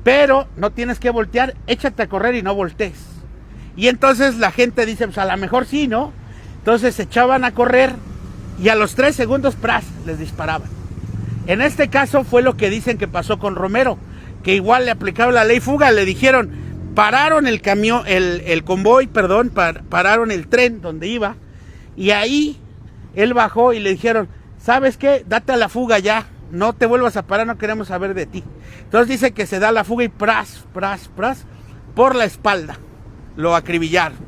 Pero no tienes que voltear, échate a correr y no voltees. Y entonces la gente dice, pues a lo mejor sí, ¿no? Entonces se echaban a correr y a los 3 segundos, ¡pras!, les disparaban. En este caso fue lo que dicen que pasó con Romero, que igual le aplicaron la ley fuga, le dijeron, pararon el camión, el convoy, perdón, pararon el tren donde iba, y ahí él bajó y le dijeron, ¿sabes qué? Date a la fuga ya, no te vuelvas a parar, no queremos saber de ti. Entonces dice que se da la fuga y ¡pras!, por la espalda, lo acribillaron.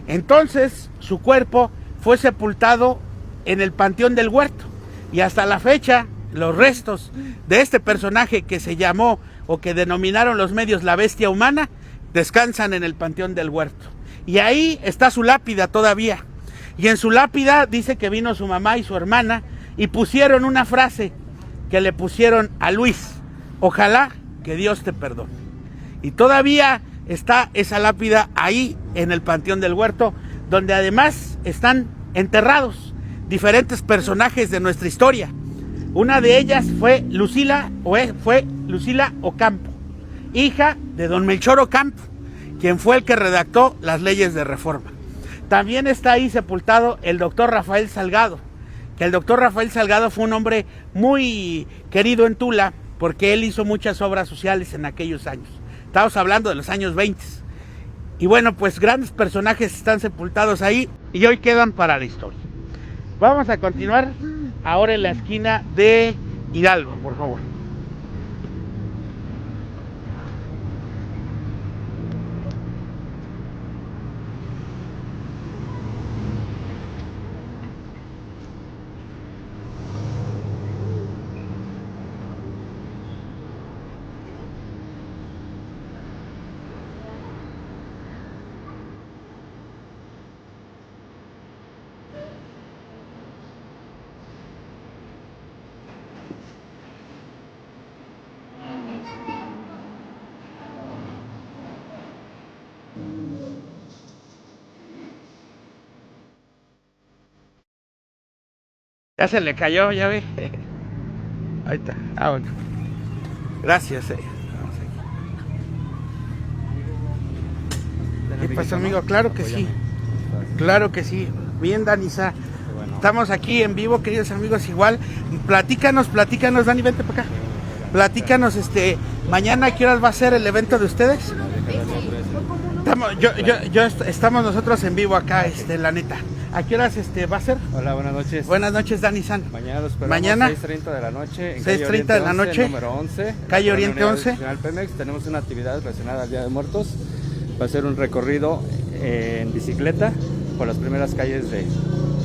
Entonces su cuerpo fue sepultado en el Panteón del Huerto, y hasta la fecha los restos de este personaje que se llamó o que denominaron los medios la bestia humana descansan en el Panteón del Huerto, y ahí está su lápida todavía. Y en su lápida dice que vino su mamá y su hermana y pusieron una frase que le pusieron a Luis: ojalá que Dios te perdone. Y todavía está esa lápida ahí en el Panteón del Huerto, donde además están enterrados diferentes personajes de nuestra historia. Una de ellas fue Lucila Ocampo, hija de don Melchor Ocampo, quien fue el que redactó las leyes de reforma. También está ahí sepultado el doctor Rafael Salgado, que el doctor Rafael Salgado fue un hombre muy querido en Tula, porque él hizo muchas obras sociales en aquellos años. Estamos hablando de los años 20. Y bueno, pues grandes personajes están sepultados ahí y hoy quedan para la historia. Vamos a continuar ahora en la esquina de Hidalgo, por favor. Ya se le cayó, ya ve. Ahí está. Ah, bueno. Gracias. ¿Qué pasa, amigo? Claro que sí. Claro que sí. Bien, Danisa. Estamos aquí en vivo, queridos amigos, igual. Platícanos, Dani, vente para acá. Platícanos, mañana, ¿a qué horas va a ser el evento de ustedes? Estamos nosotros en vivo acá, la neta. ¿A qué horas va a ser? Hola, buenas noches. Buenas noches, Dani San. Mañana los esperamos. Mañana 6:30 de la noche. 6:30 de la noche. Número 11. Calle Oriente 11. Nacional Pemex. Tenemos una actividad relacionada al Día de Muertos. Va a ser un recorrido en bicicleta por las primeras calles de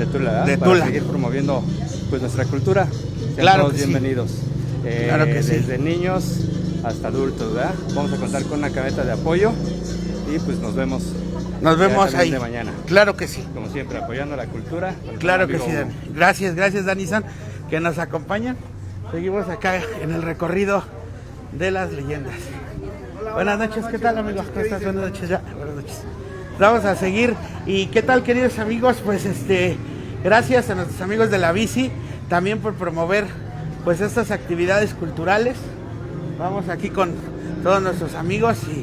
Tula, ¿verdad? De Para Tula. seguir promoviendo pues nuestra cultura. Sean Claro todos que sí. bienvenidos. Claro que sí. Desde niños hasta adultos, ¿verdad? Vamos a contar con una camioneta de apoyo y pues nos vemos. Nos vemos ahí. De mañana. Claro que sí. Como siempre, apoyando la cultura. Claro que sí, Dani. Gracias, Dani San, que nos acompañan. Seguimos acá en el recorrido de las leyendas. Buenas noches, ¿qué tal, amigos? ¿Cómo estás? Buenas noches, ya. Buenas noches. Vamos a seguir. ¿Y qué tal, queridos amigos? Pues gracias a nuestros amigos de la bici, también por promover pues estas actividades culturales. Vamos aquí con todos nuestros amigos y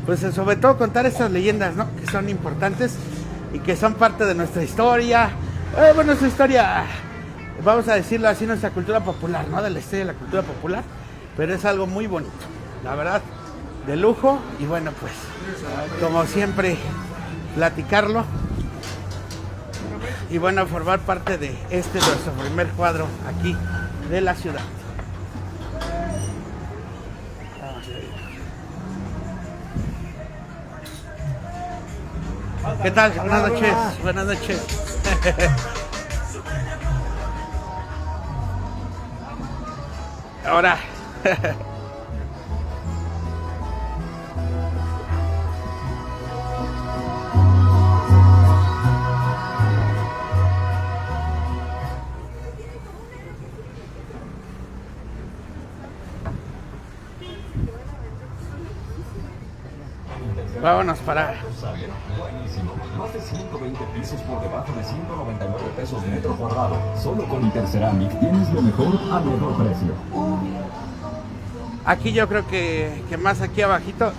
pues sobre todo contar estas leyendas, ¿no? Que son importantes y que son parte de nuestra historia. Bueno, nuestra historia, vamos a decirlo así, nuestra cultura popular, ¿no? De la historia de la cultura popular, pero es algo muy bonito. La verdad, de lujo y bueno, pues como siempre platicarlo y bueno, formar parte de nuestro primer cuadro aquí de la ciudad. ¿Qué tal? Buenas noches. Buenas noches. Ahora. Vámonos para... Buenísimo. Más de 120 pisos por debajo de 199 pesos metro cuadrado. Solo con Interceramic tienes lo mejor a mejor precio. Aquí yo creo que más aquí abajito.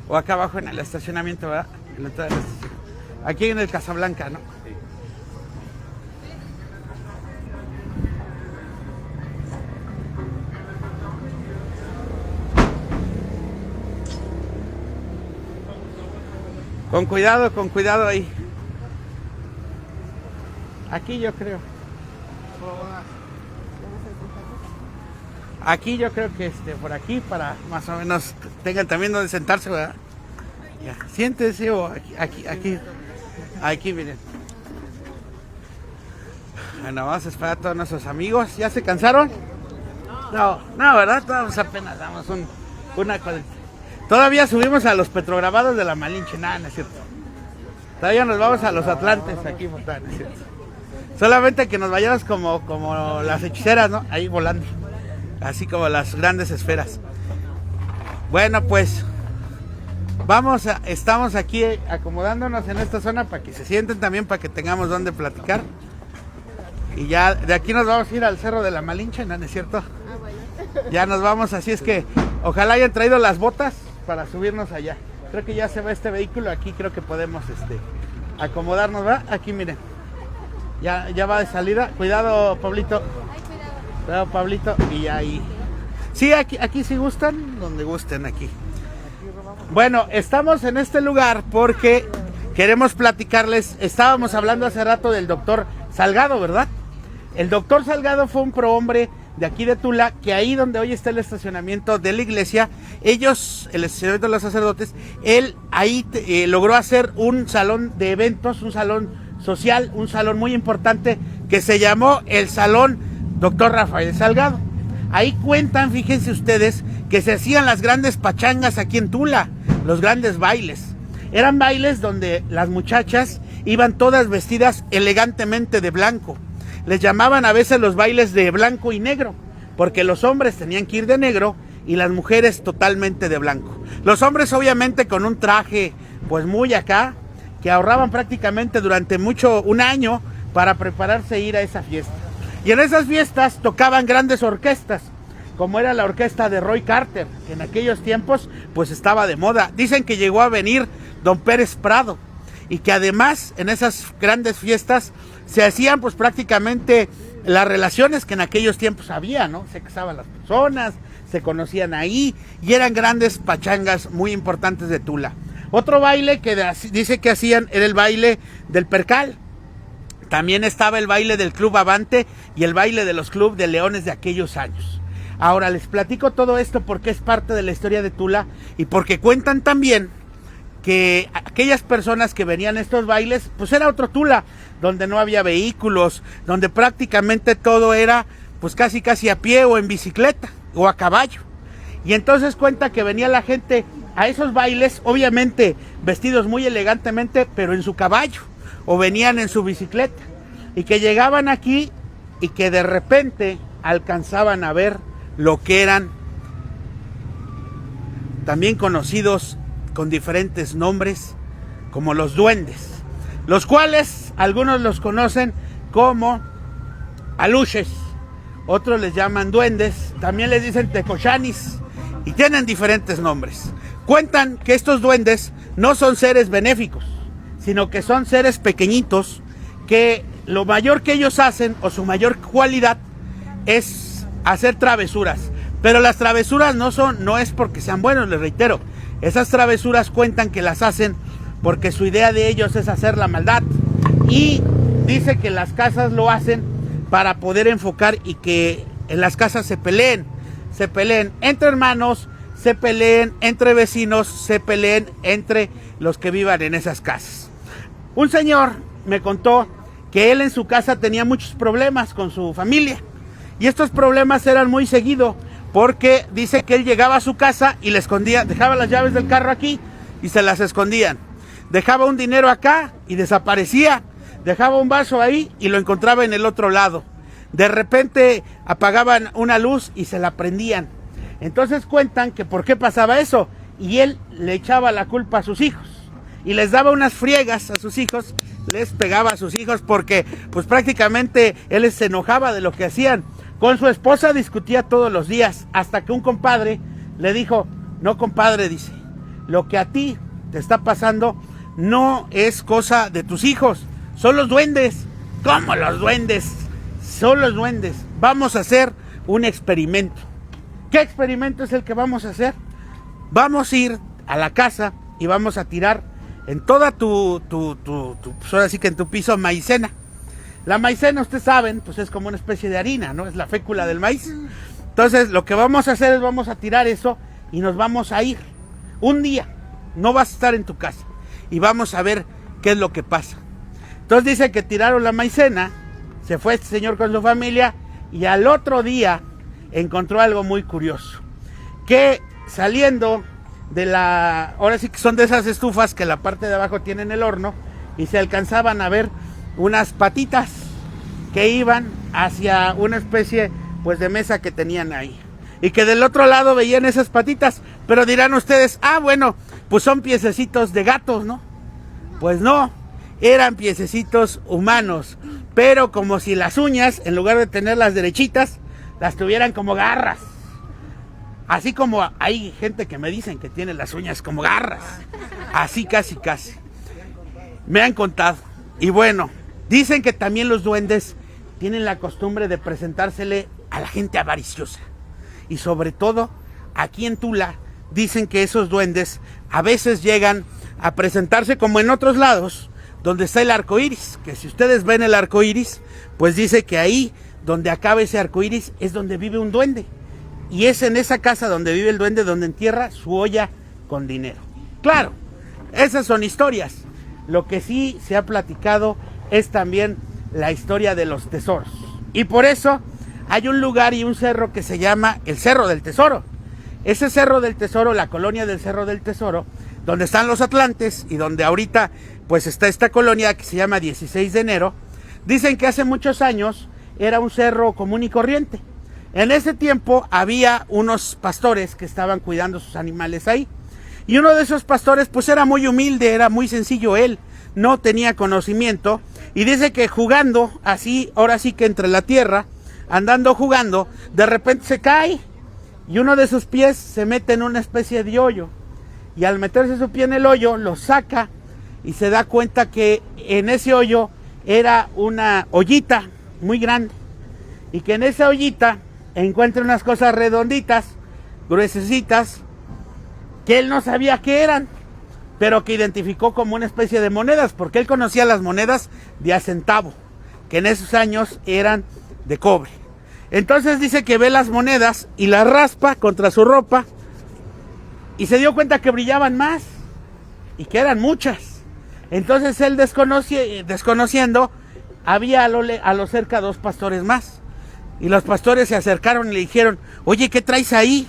O acá abajo en el estacionamiento, ¿verdad? En la entrada de la estación. Aquí en el Casablanca, ¿no? Con cuidado ahí. Aquí yo creo. Aquí yo creo que por aquí para más o menos tengan también donde sentarse, ¿verdad? Ya, siéntese o aquí miren. Bueno, vamos a esperar a todos nuestros amigos. ¿Ya se cansaron? No, ¿verdad? Todos apenas damos una cosa. Todavía subimos a los petrograbados de la Malinche, nada, no es cierto. Todavía nos vamos a los Atlantes aquí, no es cierto. Solamente que nos vayamos como las hechiceras, ¿no? Ahí volando. Así como las grandes esferas. Bueno, pues estamos aquí acomodándonos en esta zona para que se sienten también, para que tengamos donde platicar. Y ya de aquí nos vamos a ir al Cerro de la Malinche, ¿no es cierto? Ya nos vamos, así es que ojalá hayan traído las botas para subirnos allá. Creo que ya se va este vehículo, aquí creo que podemos acomodarnos, ¿va? Aquí miren. Ya va de salida. Cuidado, Pablito. Cuidado, Pablito. Y ahí. Sí, aquí si gustan, donde gusten aquí. Bueno, estamos en este lugar porque queremos platicarles. Estábamos hablando hace rato del doctor Salgado, ¿verdad? El doctor Salgado fue un prohombre de aquí de Tula, que ahí donde hoy está el estacionamiento de la iglesia, el estacionamiento de los sacerdotes, él ahí logró hacer un salón de eventos, un salón social, un salón muy importante que se llamó el Salón Doctor Rafael Salgado. Ahí cuentan, fíjense ustedes, que se hacían las grandes pachangas aquí en Tula, los grandes bailes. Eran bailes donde las muchachas iban todas vestidas elegantemente de blanco. Les llamaban a veces los bailes de blanco y negro, porque los hombres tenían que ir de negro y las mujeres totalmente de blanco. Los hombres obviamente con un traje pues muy acá, que ahorraban prácticamente durante un año para prepararse a ir a esa fiesta. Y en esas fiestas tocaban grandes orquestas, como era la orquesta de Roy Carter, que en aquellos tiempos pues estaba de moda. Dicen que llegó a venir Don Pérez Prado, y que además en esas grandes fiestas se hacían pues prácticamente las relaciones que en aquellos tiempos había, ¿no? Se casaban las personas, se conocían ahí y eran grandes pachangas muy importantes de Tula. Otro baile que dice que hacían era el baile del Percal. También estaba el baile del Club Avante y el baile de los Club de Leones de aquellos años. Ahora les platico todo esto porque es parte de la historia de Tula y porque cuentan también que aquellas personas que venían a estos bailes, pues era otro Tula, donde no había vehículos, donde prácticamente todo era pues casi a pie o en bicicleta o a caballo. Y entonces cuenta que venía la gente a esos bailes, obviamente vestidos muy elegantemente, pero en su caballo, o venían en su bicicleta, y que llegaban aquí y que de repente alcanzaban a ver lo que eran también conocidos con diferentes nombres como los duendes, los cuales algunos los conocen como aluches, otros les llaman duendes, también les dicen tecochanis y tienen diferentes nombres. Cuentan que estos duendes no son seres benéficos, sino que son seres pequeñitos que lo mayor que ellos hacen, o su mayor cualidad, es hacer travesuras. Pero las travesuras no es porque sean buenos, les reitero. Esas travesuras cuentan que las hacen porque su idea de ellos es hacer la maldad. Y dice que las casas lo hacen para poder enfocar y que en las casas se peleen entre hermanos, se peleen entre vecinos, se peleen entre los que vivan en esas casas. Un señor me contó que él en su casa tenía muchos problemas con su familia, y estos problemas eran muy seguidos porque dice que él llegaba a su casa y le escondía, dejaba las llaves del carro aquí y se las escondían, dejaba un dinero acá y desaparecía, dejaba un vaso ahí y lo encontraba en el otro lado. De repente apagaban una luz y se la prendían. Entonces cuentan que por qué pasaba eso, y él le echaba la culpa a sus hijos y les daba unas friegas a sus hijos, les pegaba a sus hijos porque pues prácticamente él se enojaba de lo que hacían. Con su esposa discutía todos los días, hasta que un compadre le dijo: no, compadre, dice, lo que a ti te está pasando no es cosa de tus hijos, son los duendes. ¿Cómo los duendes? Son los duendes. Vamos a hacer un experimento. ¿Qué experimento es el que vamos a hacer? Vamos a ir a la casa y vamos a tirar en toda pues ahora sí que en tu piso, maicena. La maicena, ustedes saben, pues es como una especie de harina, ¿no? Es la fécula del maíz. Entonces, lo que vamos a hacer es vamos a tirar eso y nos vamos a ir. Un día, no vas a estar en tu casa, y vamos a ver qué es lo que pasa. Entonces dice que tiraron la maicena, se fue este señor con su familia, y al otro día encontró algo muy curioso, que saliendo de la, ahora sí que son de esas estufas que la parte de abajo tienen el horno, y se alcanzaban a ver unas patitas que iban hacia una especie pues de mesa que tenían ahí, y que del otro lado veían esas patitas. Pero dirán ustedes: ah, bueno, pues son piececitos de gatos, ¿no? Pues no, eran piececitos humanos, pero como si las uñas, en lugar de tenerlas derechitas, las tuvieran como garras. Así como hay gente que me dicen que tiene las uñas como garras. Así casi. Me han contado. Y bueno, dicen que también los duendes tienen la costumbre de presentársele a la gente avariciosa. Y sobre todo, aquí en Tula, dicen que esos duendes a veces llegan a presentarse como en otros lados, donde está el arco iris. Que si ustedes ven el arco iris, pues dice que ahí donde acaba ese arco iris es donde vive un duende. Y es en esa casa donde vive el duende donde entierra su olla con dinero. Claro, esas son historias. Lo que sí se ha platicado es también la historia de los tesoros. Y por eso hay un lugar y un cerro que se llama el Cerro del Tesoro. Ese Cerro del Tesoro, la colonia del Cerro del Tesoro, donde están los Atlantes y donde ahorita pues está esta colonia que se llama 16 de enero, dicen que hace muchos años era un cerro común y corriente. En ese tiempo había unos pastores que estaban cuidando sus animales ahí. Y uno de esos pastores pues era muy humilde, era muy sencillo él, no tenía conocimiento. Y dice que jugando así, ahora sí que entre la tierra, andando jugando, de repente se cae y uno de sus pies se mete en una especie de hoyo. Y al meterse su pie en el hoyo, lo saca y se da cuenta que en ese hoyo era una ollita muy grande. Y que en esa ollita encuentra unas cosas redonditas, gruesecitas, que él no sabía qué eran, pero que identificó como una especie de monedas, porque él conocía las monedas de a centavo, que en esos años eran de cobre. Entonces dice que ve las monedas y las raspa contra su ropa y se dio cuenta que brillaban más y que eran muchas. Entonces él desconociendo, había a lo cerca dos pastores más, y los pastores se acercaron y le dijeron: oye, ¿qué traes ahí?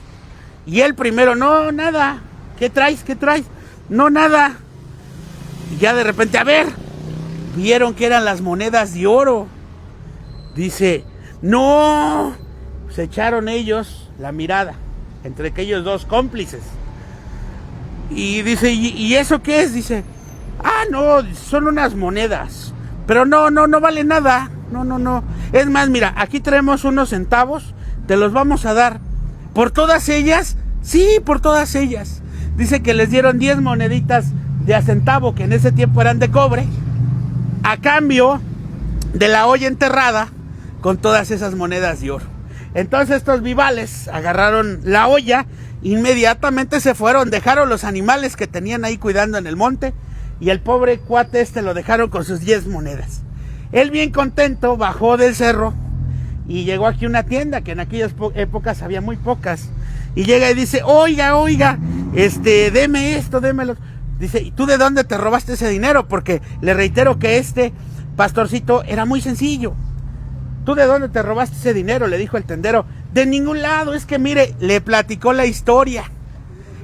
Y él primero: no, nada. ¿Qué traes? No, nada. Y ya de repente, a ver, vieron que eran las monedas de oro. Dice: no. Se echaron ellos la mirada, entre aquellos dos cómplices. Y dice: ¿y eso qué es? Dice: ah, no, son unas monedas. Pero no vale nada. No. Es más, mira, aquí traemos unos centavos, te los vamos a dar. ¿Por todas ellas? Sí, por todas ellas. Dice que les dieron 10 moneditas de a centavo, que en ese tiempo eran de cobre, a cambio de la olla enterrada con todas esas monedas de oro. Entonces estos vivales agarraron la olla, inmediatamente se fueron, dejaron los animales que tenían ahí cuidando en el monte, y el pobre cuate lo dejaron con sus 10 monedas. Él bien contento bajó del cerro y llegó aquí a una tienda, que en aquellas épocas había muy pocas, y llega y dice, oiga, deme esto, démelo. Dice, ¿y tú de dónde te robaste ese dinero? Porque le reitero que este pastorcito era muy sencillo. ¿Tú de dónde te robaste ese dinero? Le dijo el tendero. De ningún lado, es que mire, le platicó la historia.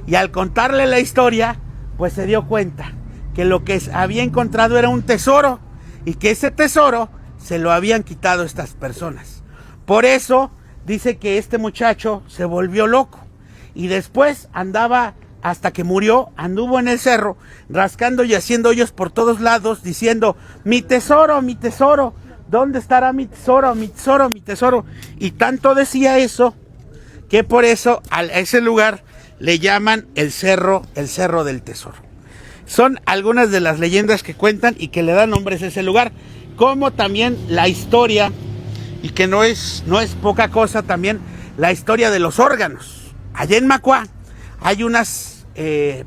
Y al contarle la historia, pues se dio cuenta que lo que había encontrado era un tesoro, y que ese tesoro se lo habían quitado estas personas. Por eso dice que este muchacho se volvió loco, y después andaba, hasta que murió, anduvo en el cerro rascando y haciendo hoyos por todos lados, diciendo, mi tesoro, ¿dónde estará mi tesoro, mi tesoro, mi tesoro? Y tanto decía eso, que por eso a ese lugar le llaman el cerro del tesoro. Son algunas de las leyendas que cuentan y que le dan nombres a ese lugar, como también la historia, y que no es poca cosa también, la historia de los órganos. Allá en Macuá hay unas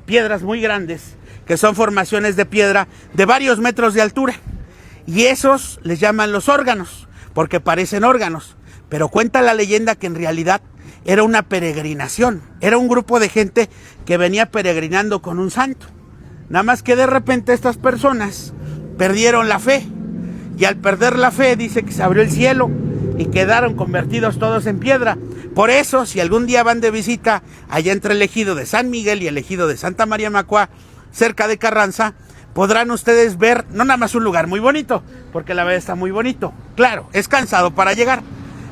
piedras muy grandes, que son formaciones de piedra de varios metros de altura, y esos les llaman los órganos, porque parecen órganos, pero cuenta la leyenda que en realidad era una peregrinación, era un grupo de gente que venía peregrinando con un santo. Nada más que de repente estas personas perdieron la fe, y al perder la fe dice que se abrió el cielo y quedaron convertidos todos en piedra. Por eso, si algún día van de visita allá entre el ejido de San Miguel y el ejido de Santa María Macuá, cerca de Carranza, podrán ustedes ver no nada más un lugar muy bonito, porque la verdad está muy bonito, claro, es cansado para llegar,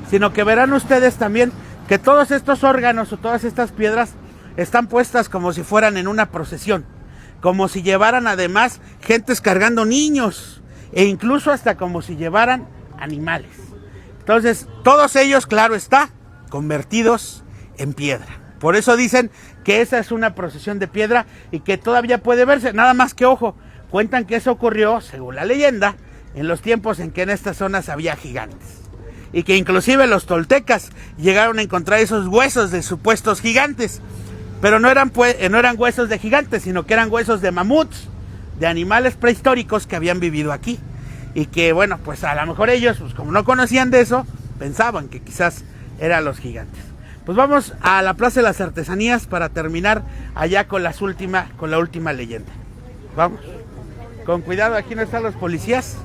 sino que verán ustedes también que todos estos órganos o todas estas piedras están puestas como si fueran en una procesión, como si llevaran además gentes cargando niños, e incluso hasta como si llevaran animales. Entonces, todos ellos, claro está, convertidos en piedra. Por eso dicen que esa es una procesión de piedra y que todavía puede verse, nada más que ojo, cuentan que eso ocurrió, según la leyenda, en los tiempos en que en estas zonas había gigantes. Y que inclusive los toltecas llegaron a encontrar esos huesos de supuestos gigantes. Pero no eran huesos de gigantes, sino que eran huesos de mamuts, de animales prehistóricos que habían vivido aquí. Y que, bueno, pues a lo mejor ellos, pues como no conocían de eso, pensaban que quizás eran los gigantes. Pues vamos a la Plaza de las Artesanías para terminar allá con la última leyenda. Vamos. Con cuidado, aquí no están los policías.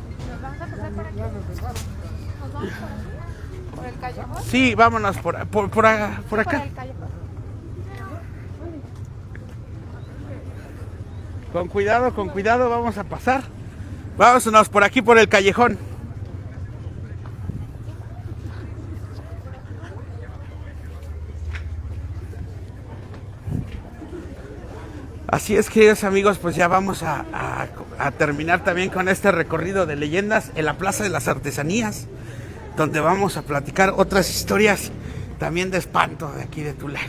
¿Por el callejón? Sí, vámonos por acá. Con cuidado, vamos a pasar. Vámonos por aquí, por el callejón. Así es, queridos amigos, pues ya vamos a terminar también con este recorrido de leyendas en la Plaza de las Artesanías, donde vamos a platicar otras historias también de espanto de aquí de Tula.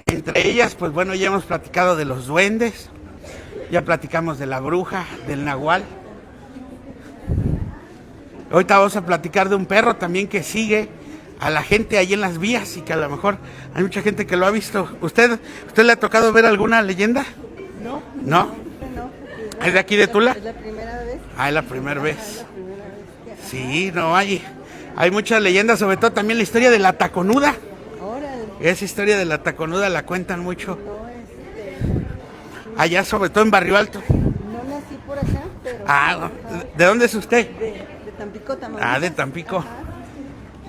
Entre ellas, pues bueno, ya hemos platicado de los duendes, ya platicamos de la bruja, del nahual. Ahorita vamos a platicar de un perro también que sigue a la gente ahí en las vías y que a lo mejor hay mucha gente que lo ha visto. ¿Usted le ha tocado ver alguna leyenda? No. ¿No? No. ¿Es de aquí de Tula? Es la primera vez. Ah, es la primera vez. Es la primera vez que... Sí, no, hay muchas leyendas, sobre todo también la historia de la taconuda. Órale. Esa historia de la taconuda la cuentan mucho. No, Allá, sobre todo en Barrio Alto. no nací por acá, pero... Ah, ¿de dónde es usted? De Tampico, Tamaulipas. Ah, de Tampico. Ajá.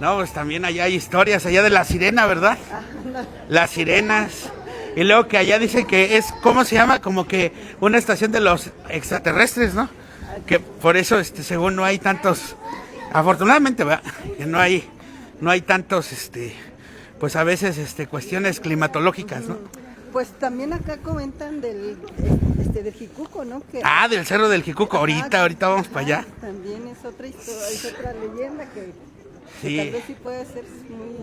No, pues también allá hay historias, allá de la sirena, ¿verdad? No. Las sirenas. Y luego que allá dicen que es, ¿cómo se llama? Como que una estación de los extraterrestres, ¿no? Que por eso, según no hay tantos, afortunadamente, ¿verdad? Que no hay tantos, pues a veces, cuestiones climatológicas, ¿no? Pues también acá comentan del Jicuco, ¿no? Que... Ah, del Cerro del Jicuco. Ahorita vamos para allá. También es otra historia, es otra leyenda que Sí. tal vez sí puede ser muy...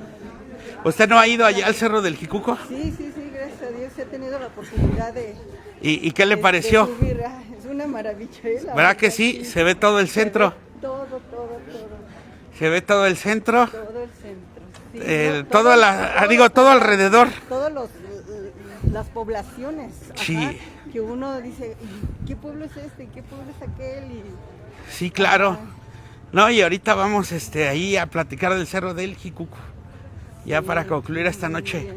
¿Usted no ha ido allá al Cerro del Jicuco? Sí, gracias a Dios he tenido la oportunidad de... ¿Y qué le pareció? de subir. Es una maravilla. La ¿Verdad que sí? Se ve todo el centro. Todo. Se ve todo el centro. Todo el centro. Sí, todo alrededor. Todos las poblaciones. Ajá, Sí. que uno dice, ¿qué pueblo es este? ¿Qué pueblo es aquel? Sí, claro. No, y ahorita vamos ahí a platicar del Cerro del Jicuco. Ya para concluir esta noche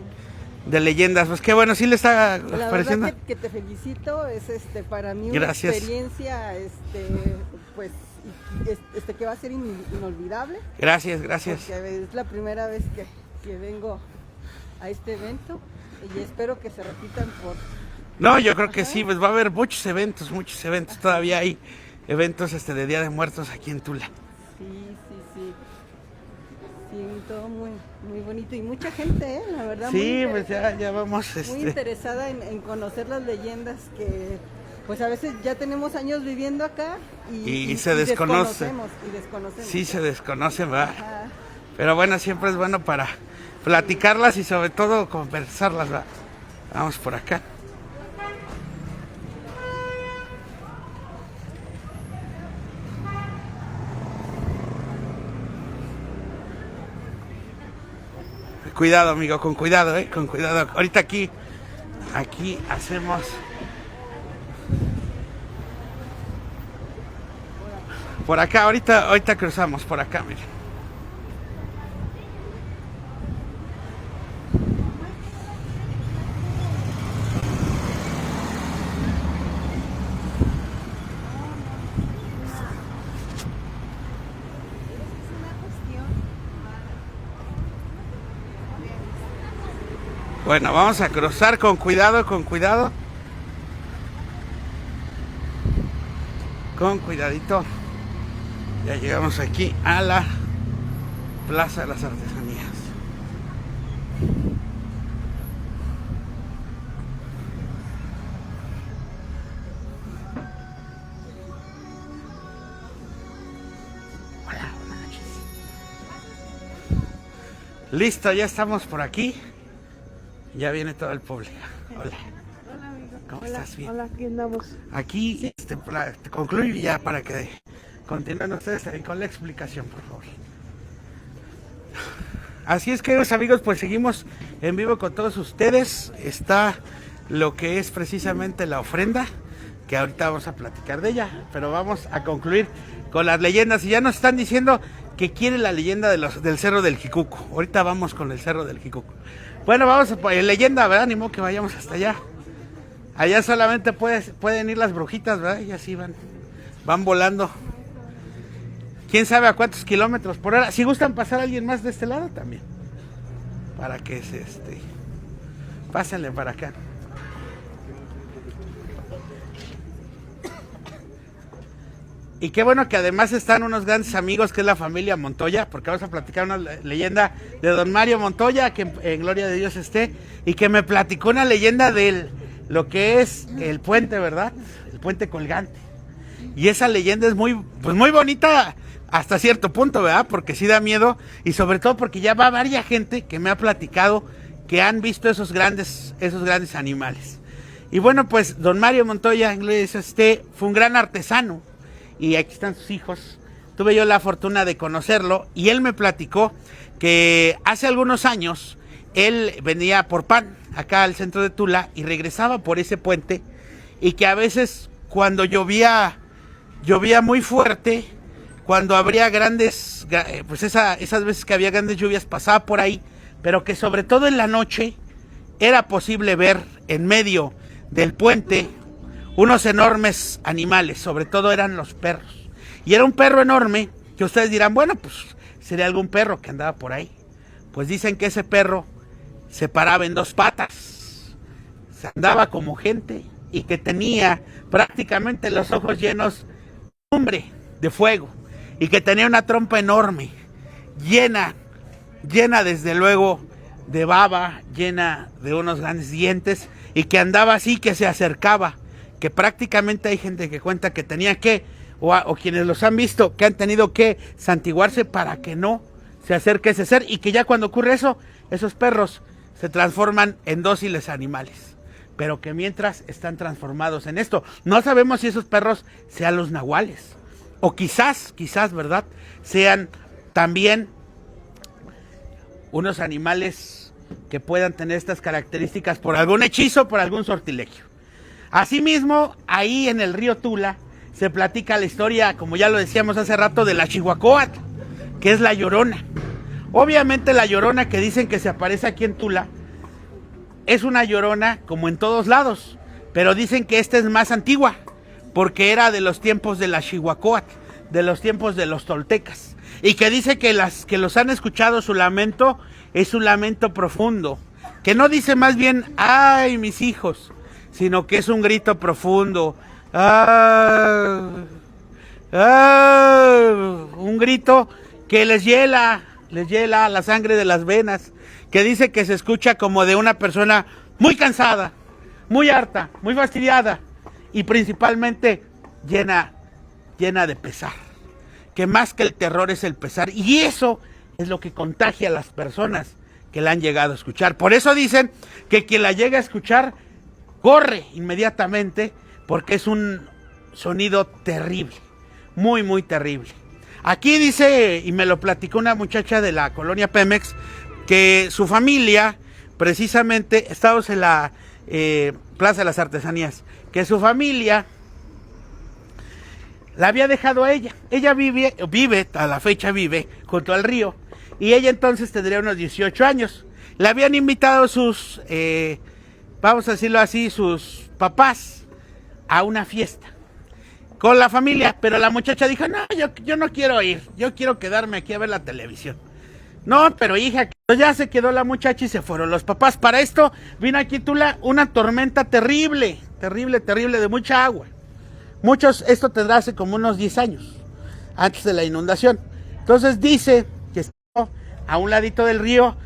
de leyendas. Pues qué bueno, sí le está la pareciendo. verdad que te felicito, es para mí una Gracias. experiencia pues que va a ser inolvidable. Gracias. Porque es la primera vez que vengo a este evento y espero que se repitan por... No, yo creo que sí, pues va a haber muchos eventos. Todavía hay eventos de Día de Muertos aquí en Tula. Sí, todo muy bonito y mucha gente, la verdad. Sí, pues ya vamos. Muy interesada en conocer las leyendas que, pues a veces ya tenemos años viviendo acá y se desconoce. Desconocemos. Sí, se desconocen, ¿verdad? Ajá. Pero bueno, siempre es bueno para platicarlas y sobre todo conversarlas, ¿verdad? Vamos por acá. Cuidado, amigo, con cuidado, con cuidado. Ahorita aquí hacemos... Por acá, ahorita cruzamos por acá, miren. Bueno, vamos a cruzar con cuidado. Con cuidadito. Ya llegamos aquí a la Plaza de las Artesanías. Hola, buenas noches. Listo, ya estamos por aquí. Ya viene todo el público. Hola. Hola, amigo. ¿Cómo estás? Bien. Hola, aquí andamos. Aquí concluyo ya para que continúen ustedes también con la explicación, por favor. Así es, queridos amigos, pues seguimos en vivo con todos ustedes. Está lo que es precisamente la ofrenda, que ahorita vamos a platicar de ella, pero vamos a concluir con las leyendas. Y ya nos están diciendo que quiere la leyenda del Cerro del Jicuco. Ahorita vamos con el Cerro del Jicuco. Bueno, vamos a leyenda, ¿verdad? Ni modo que vayamos hasta allá. Allá solamente pueden ir las brujitas, ¿verdad? Y así van volando. ¿Quién sabe a cuántos kilómetros por hora? Si gustan pasar a alguien más de este lado también. Para que pásenle para acá. Y qué bueno que además están unos grandes amigos que es la familia Montoya, porque vamos a platicar una leyenda de don Mario Montoya, que en gloria de Dios esté, y que me platicó una leyenda de lo que es el puente, ¿verdad? El puente colgante. Y esa leyenda es muy bonita hasta cierto punto, ¿verdad? Porque sí da miedo, y sobre todo porque ya va varias gente que me ha platicado que han visto esos grandes animales. Y bueno, pues don Mario Montoya, en gloria de Dios esté, fue un gran artesano. Y aquí están sus hijos. Tuve yo la fortuna de conocerlo y él me platicó que hace algunos años él venía por pan acá al centro de Tula y regresaba por ese puente, y que a veces cuando llovía muy fuerte, cuando habría grandes, pues esas veces que había grandes lluvias pasaba por ahí, pero que sobre todo en la noche era posible ver en medio del puente unos enormes animales, sobre todo eran los perros. Y era un perro enorme, que ustedes dirán, bueno, pues sería algún perro que andaba por ahí. Pues dicen que ese perro se paraba en dos patas, se andaba como gente, y que tenía prácticamente los ojos llenos de lumbre, de fuego, y que tenía una trompa enorme, llena desde luego de baba, llena de unos grandes dientes, y que andaba así, que se acercaba, que prácticamente hay gente que cuenta que tenía que, o quienes los han visto, que han tenido que santiguarse para que no se acerque ese ser, y que ya cuando ocurre eso, esos perros se transforman en dóciles animales. pero que mientras están transformados en esto. No sabemos si esos perros sean los nahuales, o quizás, ¿verdad?, sean también unos animales que puedan tener estas características por algún hechizo, por algún sortilegio. Asimismo, ahí en el río Tula se platica la historia, como ya lo decíamos hace rato, de la Chihuacóatl, que es la Llorona. Obviamente la Llorona que dicen que se aparece aquí en Tula es una Llorona como en todos lados, pero dicen que esta es más antigua, porque era de los tiempos de la Chihuacóatl, de los tiempos de los toltecas, y que dice que las que los han escuchado su lamento es un lamento profundo, que no dice más bien ay mis hijos, sino que es un grito profundo, un grito que les hiela la sangre de las venas, que dice que se escucha como de una persona muy cansada, muy harta, muy fastidiada y principalmente llena de pesar, que más que el terror es el pesar, y eso es lo que contagia a las personas que la han llegado a escuchar. Por eso dicen que quien la llega a escuchar corre inmediatamente, porque es un sonido terrible, muy, muy terrible. Aquí dice, y me lo platicó una muchacha de la colonia Pemex, que su familia, precisamente, estamos en la Plaza de las Artesanías, que su familia la había dejado a ella. Ella vive, a la fecha vive, junto al río, y ella entonces tendría unos 18 años. Le habían invitado sus, vamos a decirlo así, sus papás a una fiesta con la familia, pero la muchacha dijo, no, yo no quiero ir, yo quiero quedarme aquí a ver la televisión. No, pero hija, ya se quedó la muchacha y se fueron los papás. Para esto vino aquí Tula una tormenta terrible, de mucha agua. Esto tendrá hace como unos 10 años, antes de la inundación. Entonces dice que está a un ladito del río